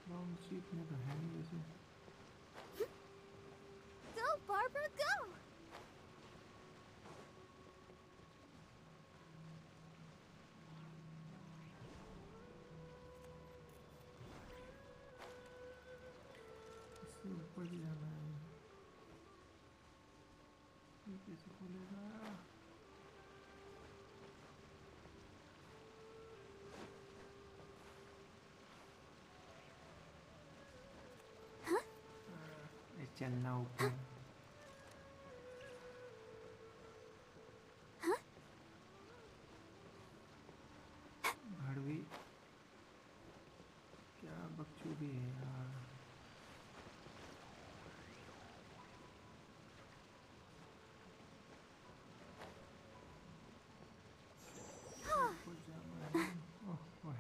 bouncy इतने तो है नहीं वैसे Go, Barbara, go! ऊपर ही जाना है ये कैसे खोलेगा चलना ऊपर भड़वी क्या बकचोदी है यार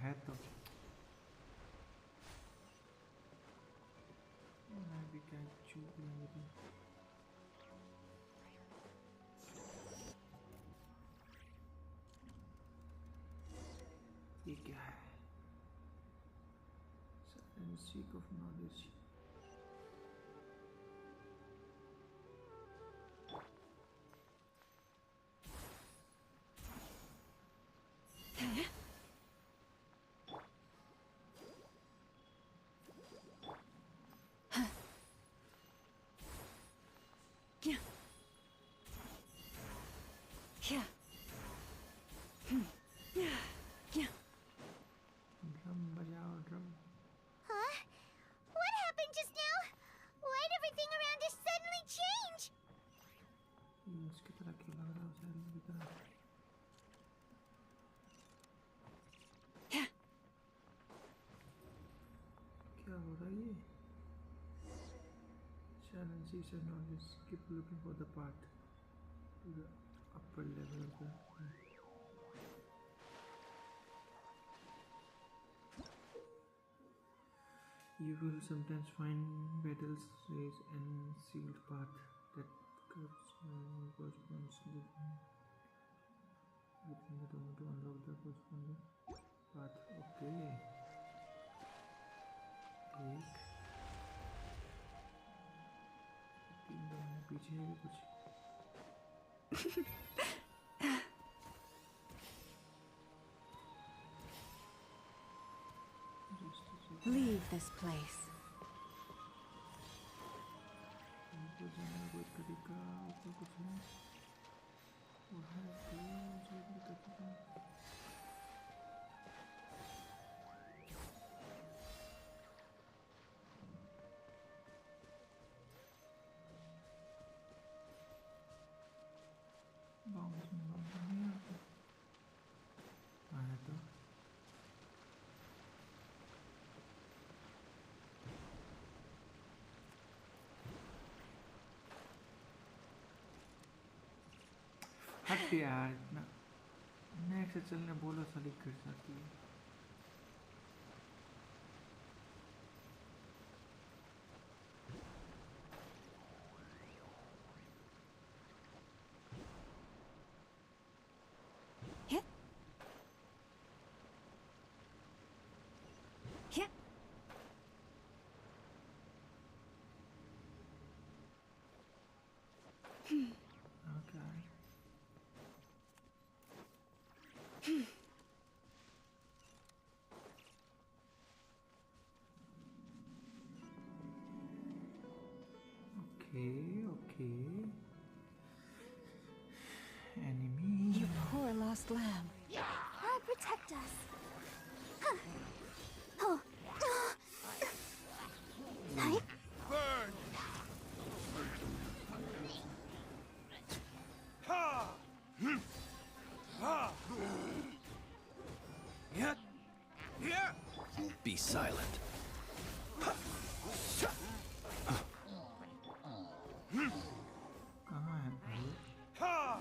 है तो मैं भी क्या चूक लगी ये क्या है seek of knowledge drum bajao drum Huh? What happened just now? Why'd everything around us suddenly change? इसकी तरह क्यों लग रहा है उसे की तरह क्या हो रहा है ये challenge seeks and knowledge keep looking for the path to the upper level of the you will sometimes find battles race and sealed path that corresponds within the domain to unlock the corresponding path. Okay. एक तीन दोनों पीछे है कुछ Leave this place. ऊपर जाने का कोई तरीका ऊपर कुछ नहीं वो है जो भी तरीका हट यार इतना नेक से चलने बोलो साली गिर जाती है Okay. Enemy. You poor lost lamb. I'll protect us. Oh. Hi. Burn! Ha! Ha! Yeah. Yeah. Be silent. कहाँ है भाई? Ha!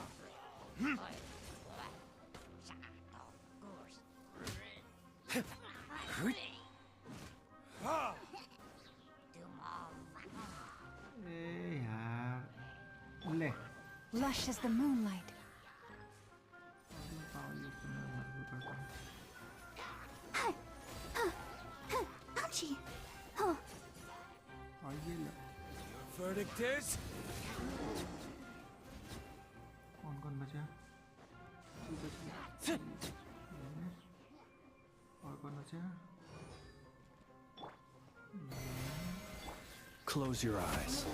Ha! ए यार ले Lush as the moonlight. Ouchie. Oh. और ये लो Verdict is कौन कौन बचा? तू बच गया और कौन बचा? Close your eyes.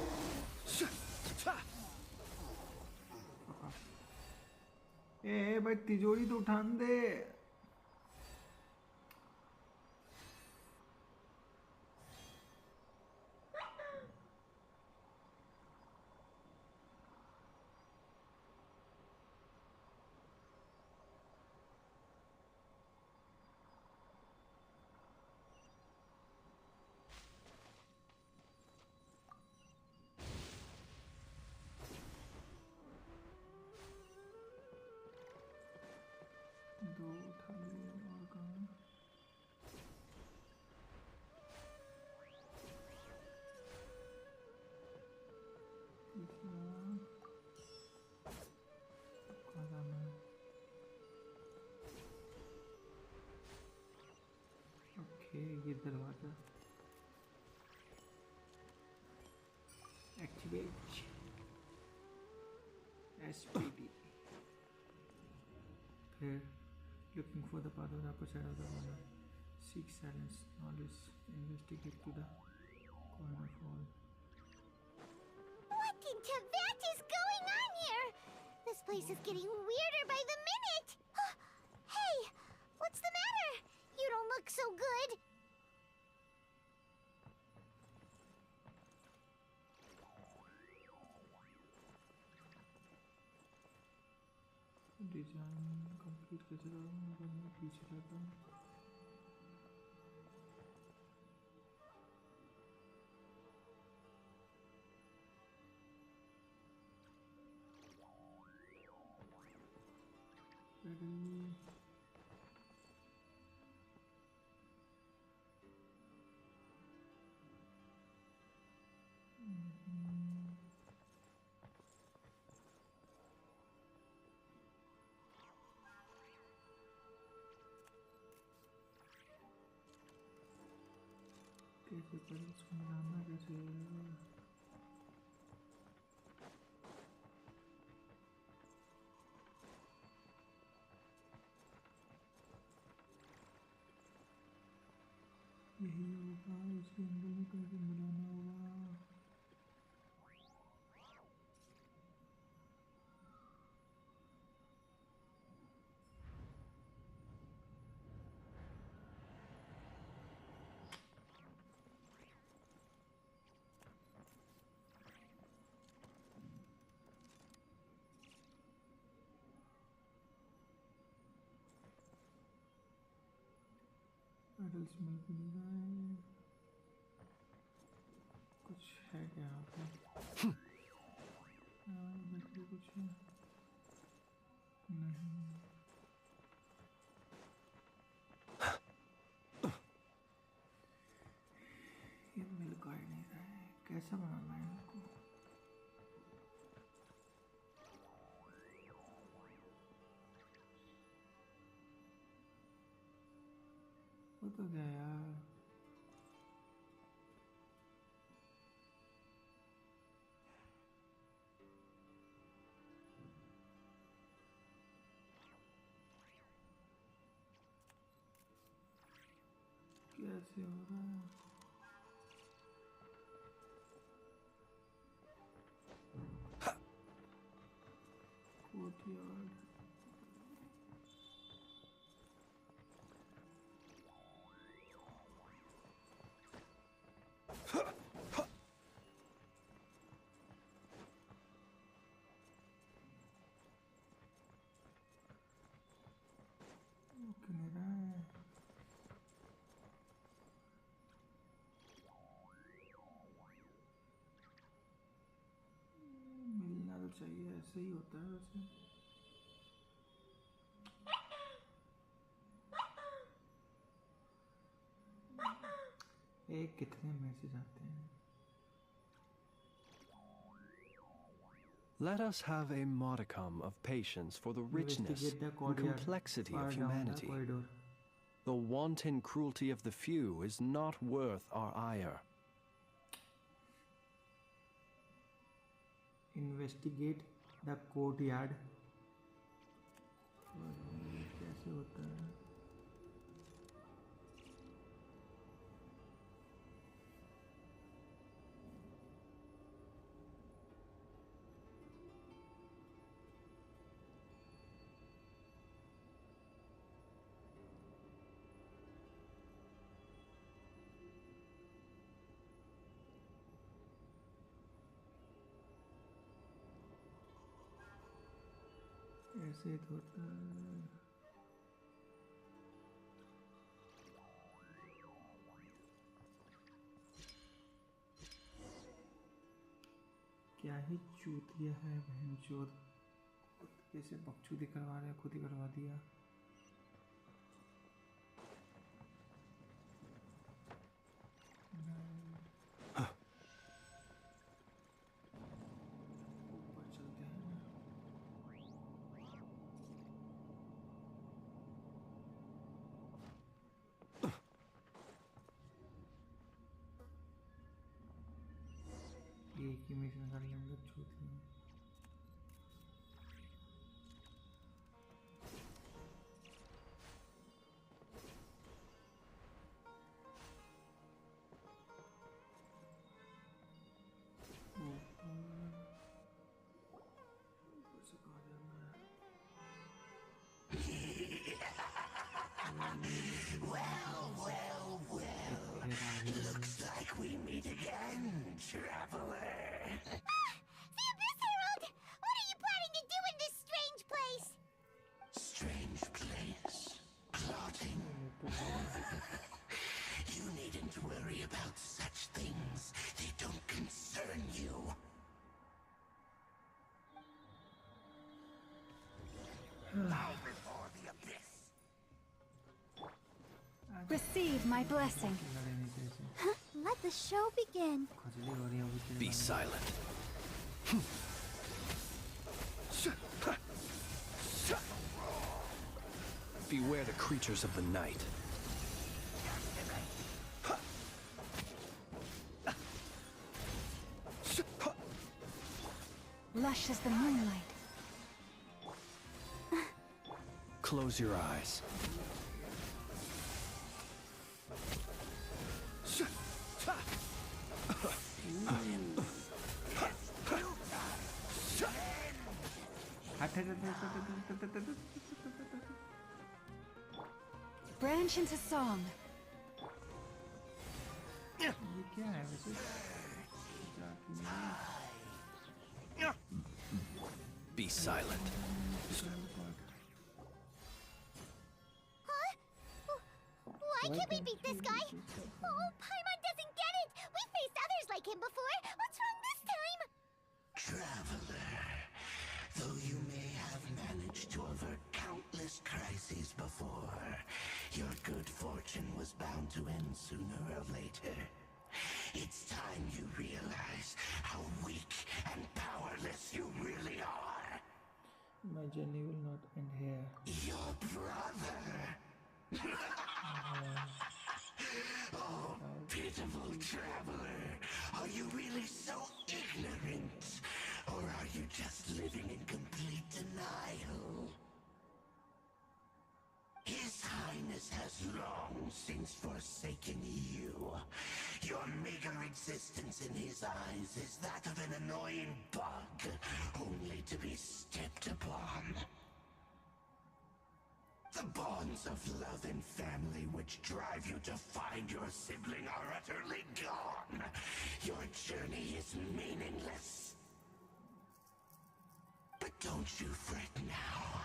ए भाई तिजोरी तो उठान दे दो उठा लिए और कहाँ तीसरा कहाँ जाना है ओके ये दरवाजा एक्टिवेट एसपीडी फिर looking for the path of the upper side of the corner. Seek silence, knowledge, investigate to the corner hall. What in Tibet is going on here? This place is getting weirder by the minute. Hey, what's the matter? You don't look so good. Design complete कैसे करूँ अगर मैं पीछे रहता हूँ कैसे पर इसको मिलाना कैसे यही होगा इसके अंदर में कैसे मिलाना होगा पेडल्स मिल भी नहीं रहा है कुछ है क्या यहाँ पे बैटरी कुछ है ये मिल का ही नहीं रहा है, कैसे बनाना है इनको? वो तो क्या यार, कैसे हो रहा है? कोर्टयार्ड क्यों रहा है? मिलना तो चाहिए, ऐसे ही होता है वैसे। एक कितने मैसेज आते हैं? Let us have a modicum of patience for the richness Investigate the and courtyard. complexity Far of down the humanity. corridor. The wanton cruelty of the few is not worth our ire. Investigate the courtyard. कैसे होता है? ऐसे तो होता है। क्या ही चूतिया है बहनचोद, कैसे बकचोदी करवा रहे, खुद ही करवा दिया। ऊपर चलते हैं। एक ही मिशन कर लेंगे चूतिया। ऊपर से कहाँ जाना है? Looks like we meet again, traveler. The Abyss Herald! What are you planning to do in this strange place? Strange place. Plotting. You needn't worry about such things. They don't concern you. Bow before the abyss. Receive my blessing. लड़े नहीं थे ऐसे। Let the show begin. खजली हो रही है अभी तेरे Be बारे में। silent. Beware the creatures of the night. Lush as the moonlight. Close your eyes. Branch into song. ये क्या है वैसे? Be silent. Huh? Why can't we beat this guy? Oh, Paimon doesn't get it! We faced others like him before! What's wrong this time? Traveler. Though you may have managed to avert sooner or later. It's time you realize how weak and powerless you really are. My journey will not end here. Your brother. Oh, pitiful traveler. Are you really so ignorant? Or are you just living in complete denial? His Highness has long since forsaken you. Your meager existence in his eyes is that of an annoying bug, only to be stepped upon. The bonds of love and family which drive you to find your sibling are utterly gone. Your journey is meaningless. But don't you fret now.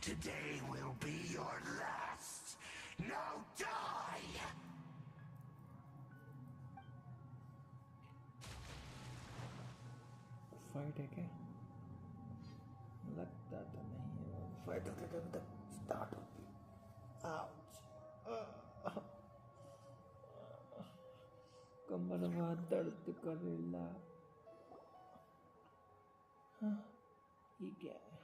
Today will be your last. Now die! Fight है क्या? लगता तो नहीं है। Fight होते जब तक start होती। आउच! कमर में दर्द करेला। हाँ, ये क्या है?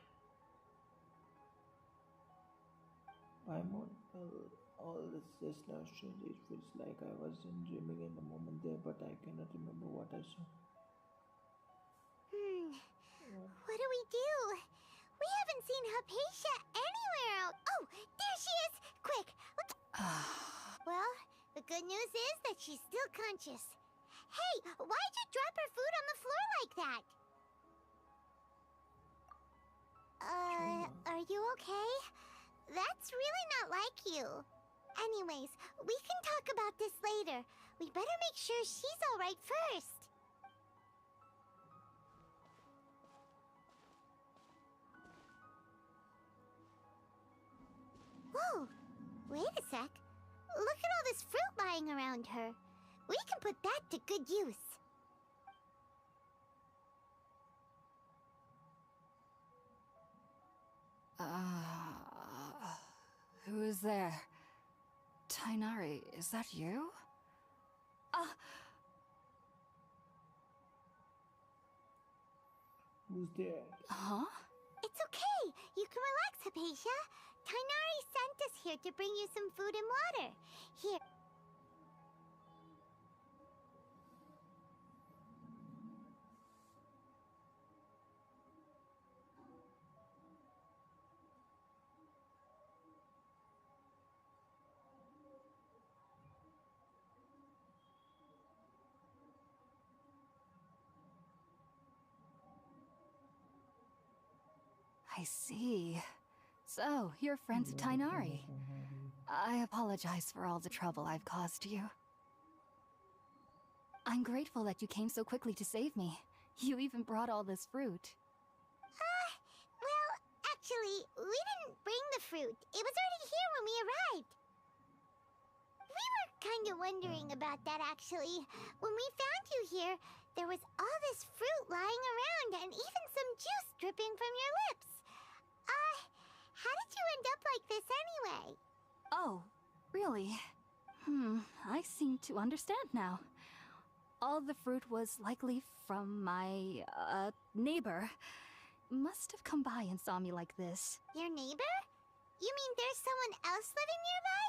Paimon, all this just now strange. It feels like I was dreaming in a moment there, but I cannot remember what I saw. What do we do? We haven't seen Hypatia anywhere out. Oh, there she is! Quick! Well, the good news is that she's still conscious. Hey, why'd you drop her food on the floor like that? Are you okay? That's really not like you. Anyways, we can talk about this later. We better make sure she's alright first. Whoa! Wait a sec. Look at all this fruit lying around her. We can put that to good use. Who is there? Tainari, is that you? Who's there? Huh? It's okay. You can relax, Hypatia. Tainari sent us here to bring you some food and water. Here. I see. So, you're friends with Tainari. I apologize for all the trouble I've caused you. I'm grateful that you came so quickly to save me. You even brought all this fruit. Well, actually, we didn't bring the fruit. It was already here when we arrived. We were kind of wondering about that, actually. When we found you here, there was all this fruit lying around and even some juice dripping from your lips. How did you end up like this anyway? Oh, really? I seem to understand now. All the fruit was likely from my, neighbor. Must have come by and saw me like this. Your neighbor? You mean there's someone else living nearby?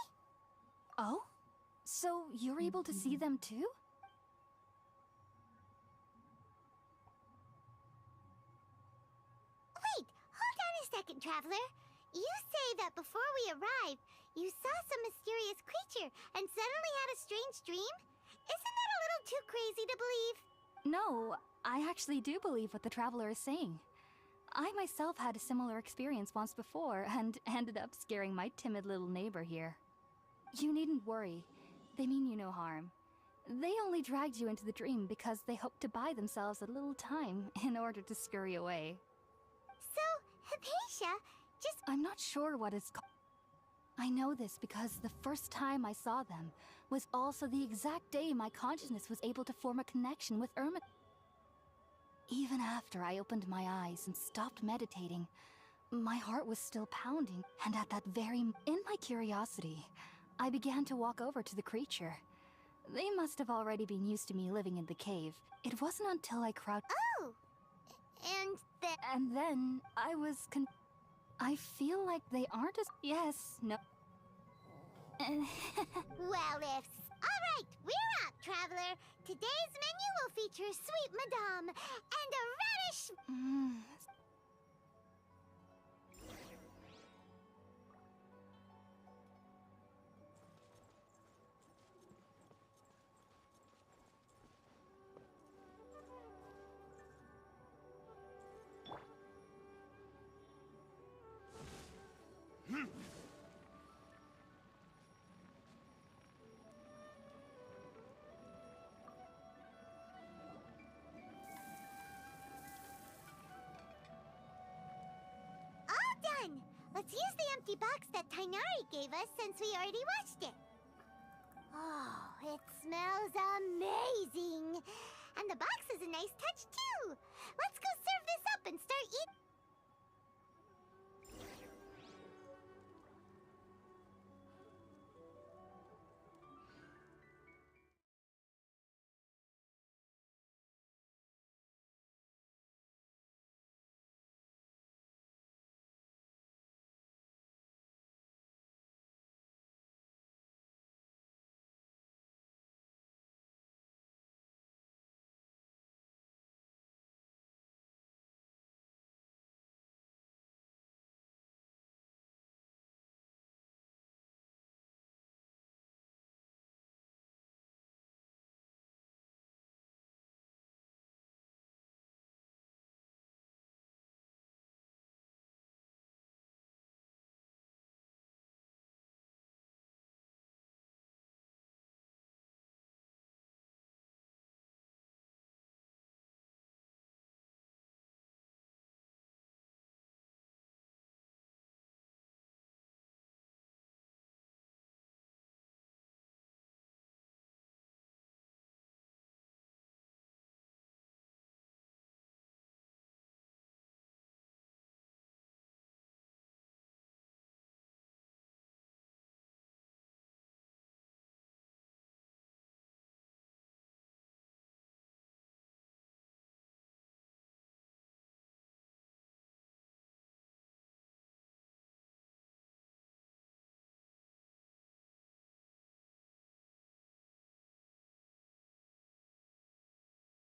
Oh? So you're able to see them too? Wait, hold on a second, Traveler. You say that before we arrived, you saw some mysterious creature and suddenly had a strange dream? Isn't that a little too crazy to believe? No, I actually do believe what the Traveler is saying. I myself had a similar experience once before and ended up scaring my timid little neighbor here. You needn't worry. They mean you no harm. They only dragged you into the dream because they hoped to buy themselves a little time in order to scurry away. So, Hypatia, I'm not sure what it's called. I know this because the first time I saw them was also the exact day my consciousness was able to form a connection with Irma. Even after I opened my eyes and stopped meditating, my heart was still pounding, and at that very in my curiosity, I began to walk over to the creature. They must have already been used to me living in the cave. It wasn't until I crouched. Oh! And then I was I feel like they aren't as. Yes, no. Well, ifs. Alright, we're out, traveler. Today's menu will feature sweet madame and a radish. Done! Let's use the empty box that Tainari gave us since we already washed it. Oh, it smells amazing! And the box is a nice touch too! Let's go serve this up and start eating.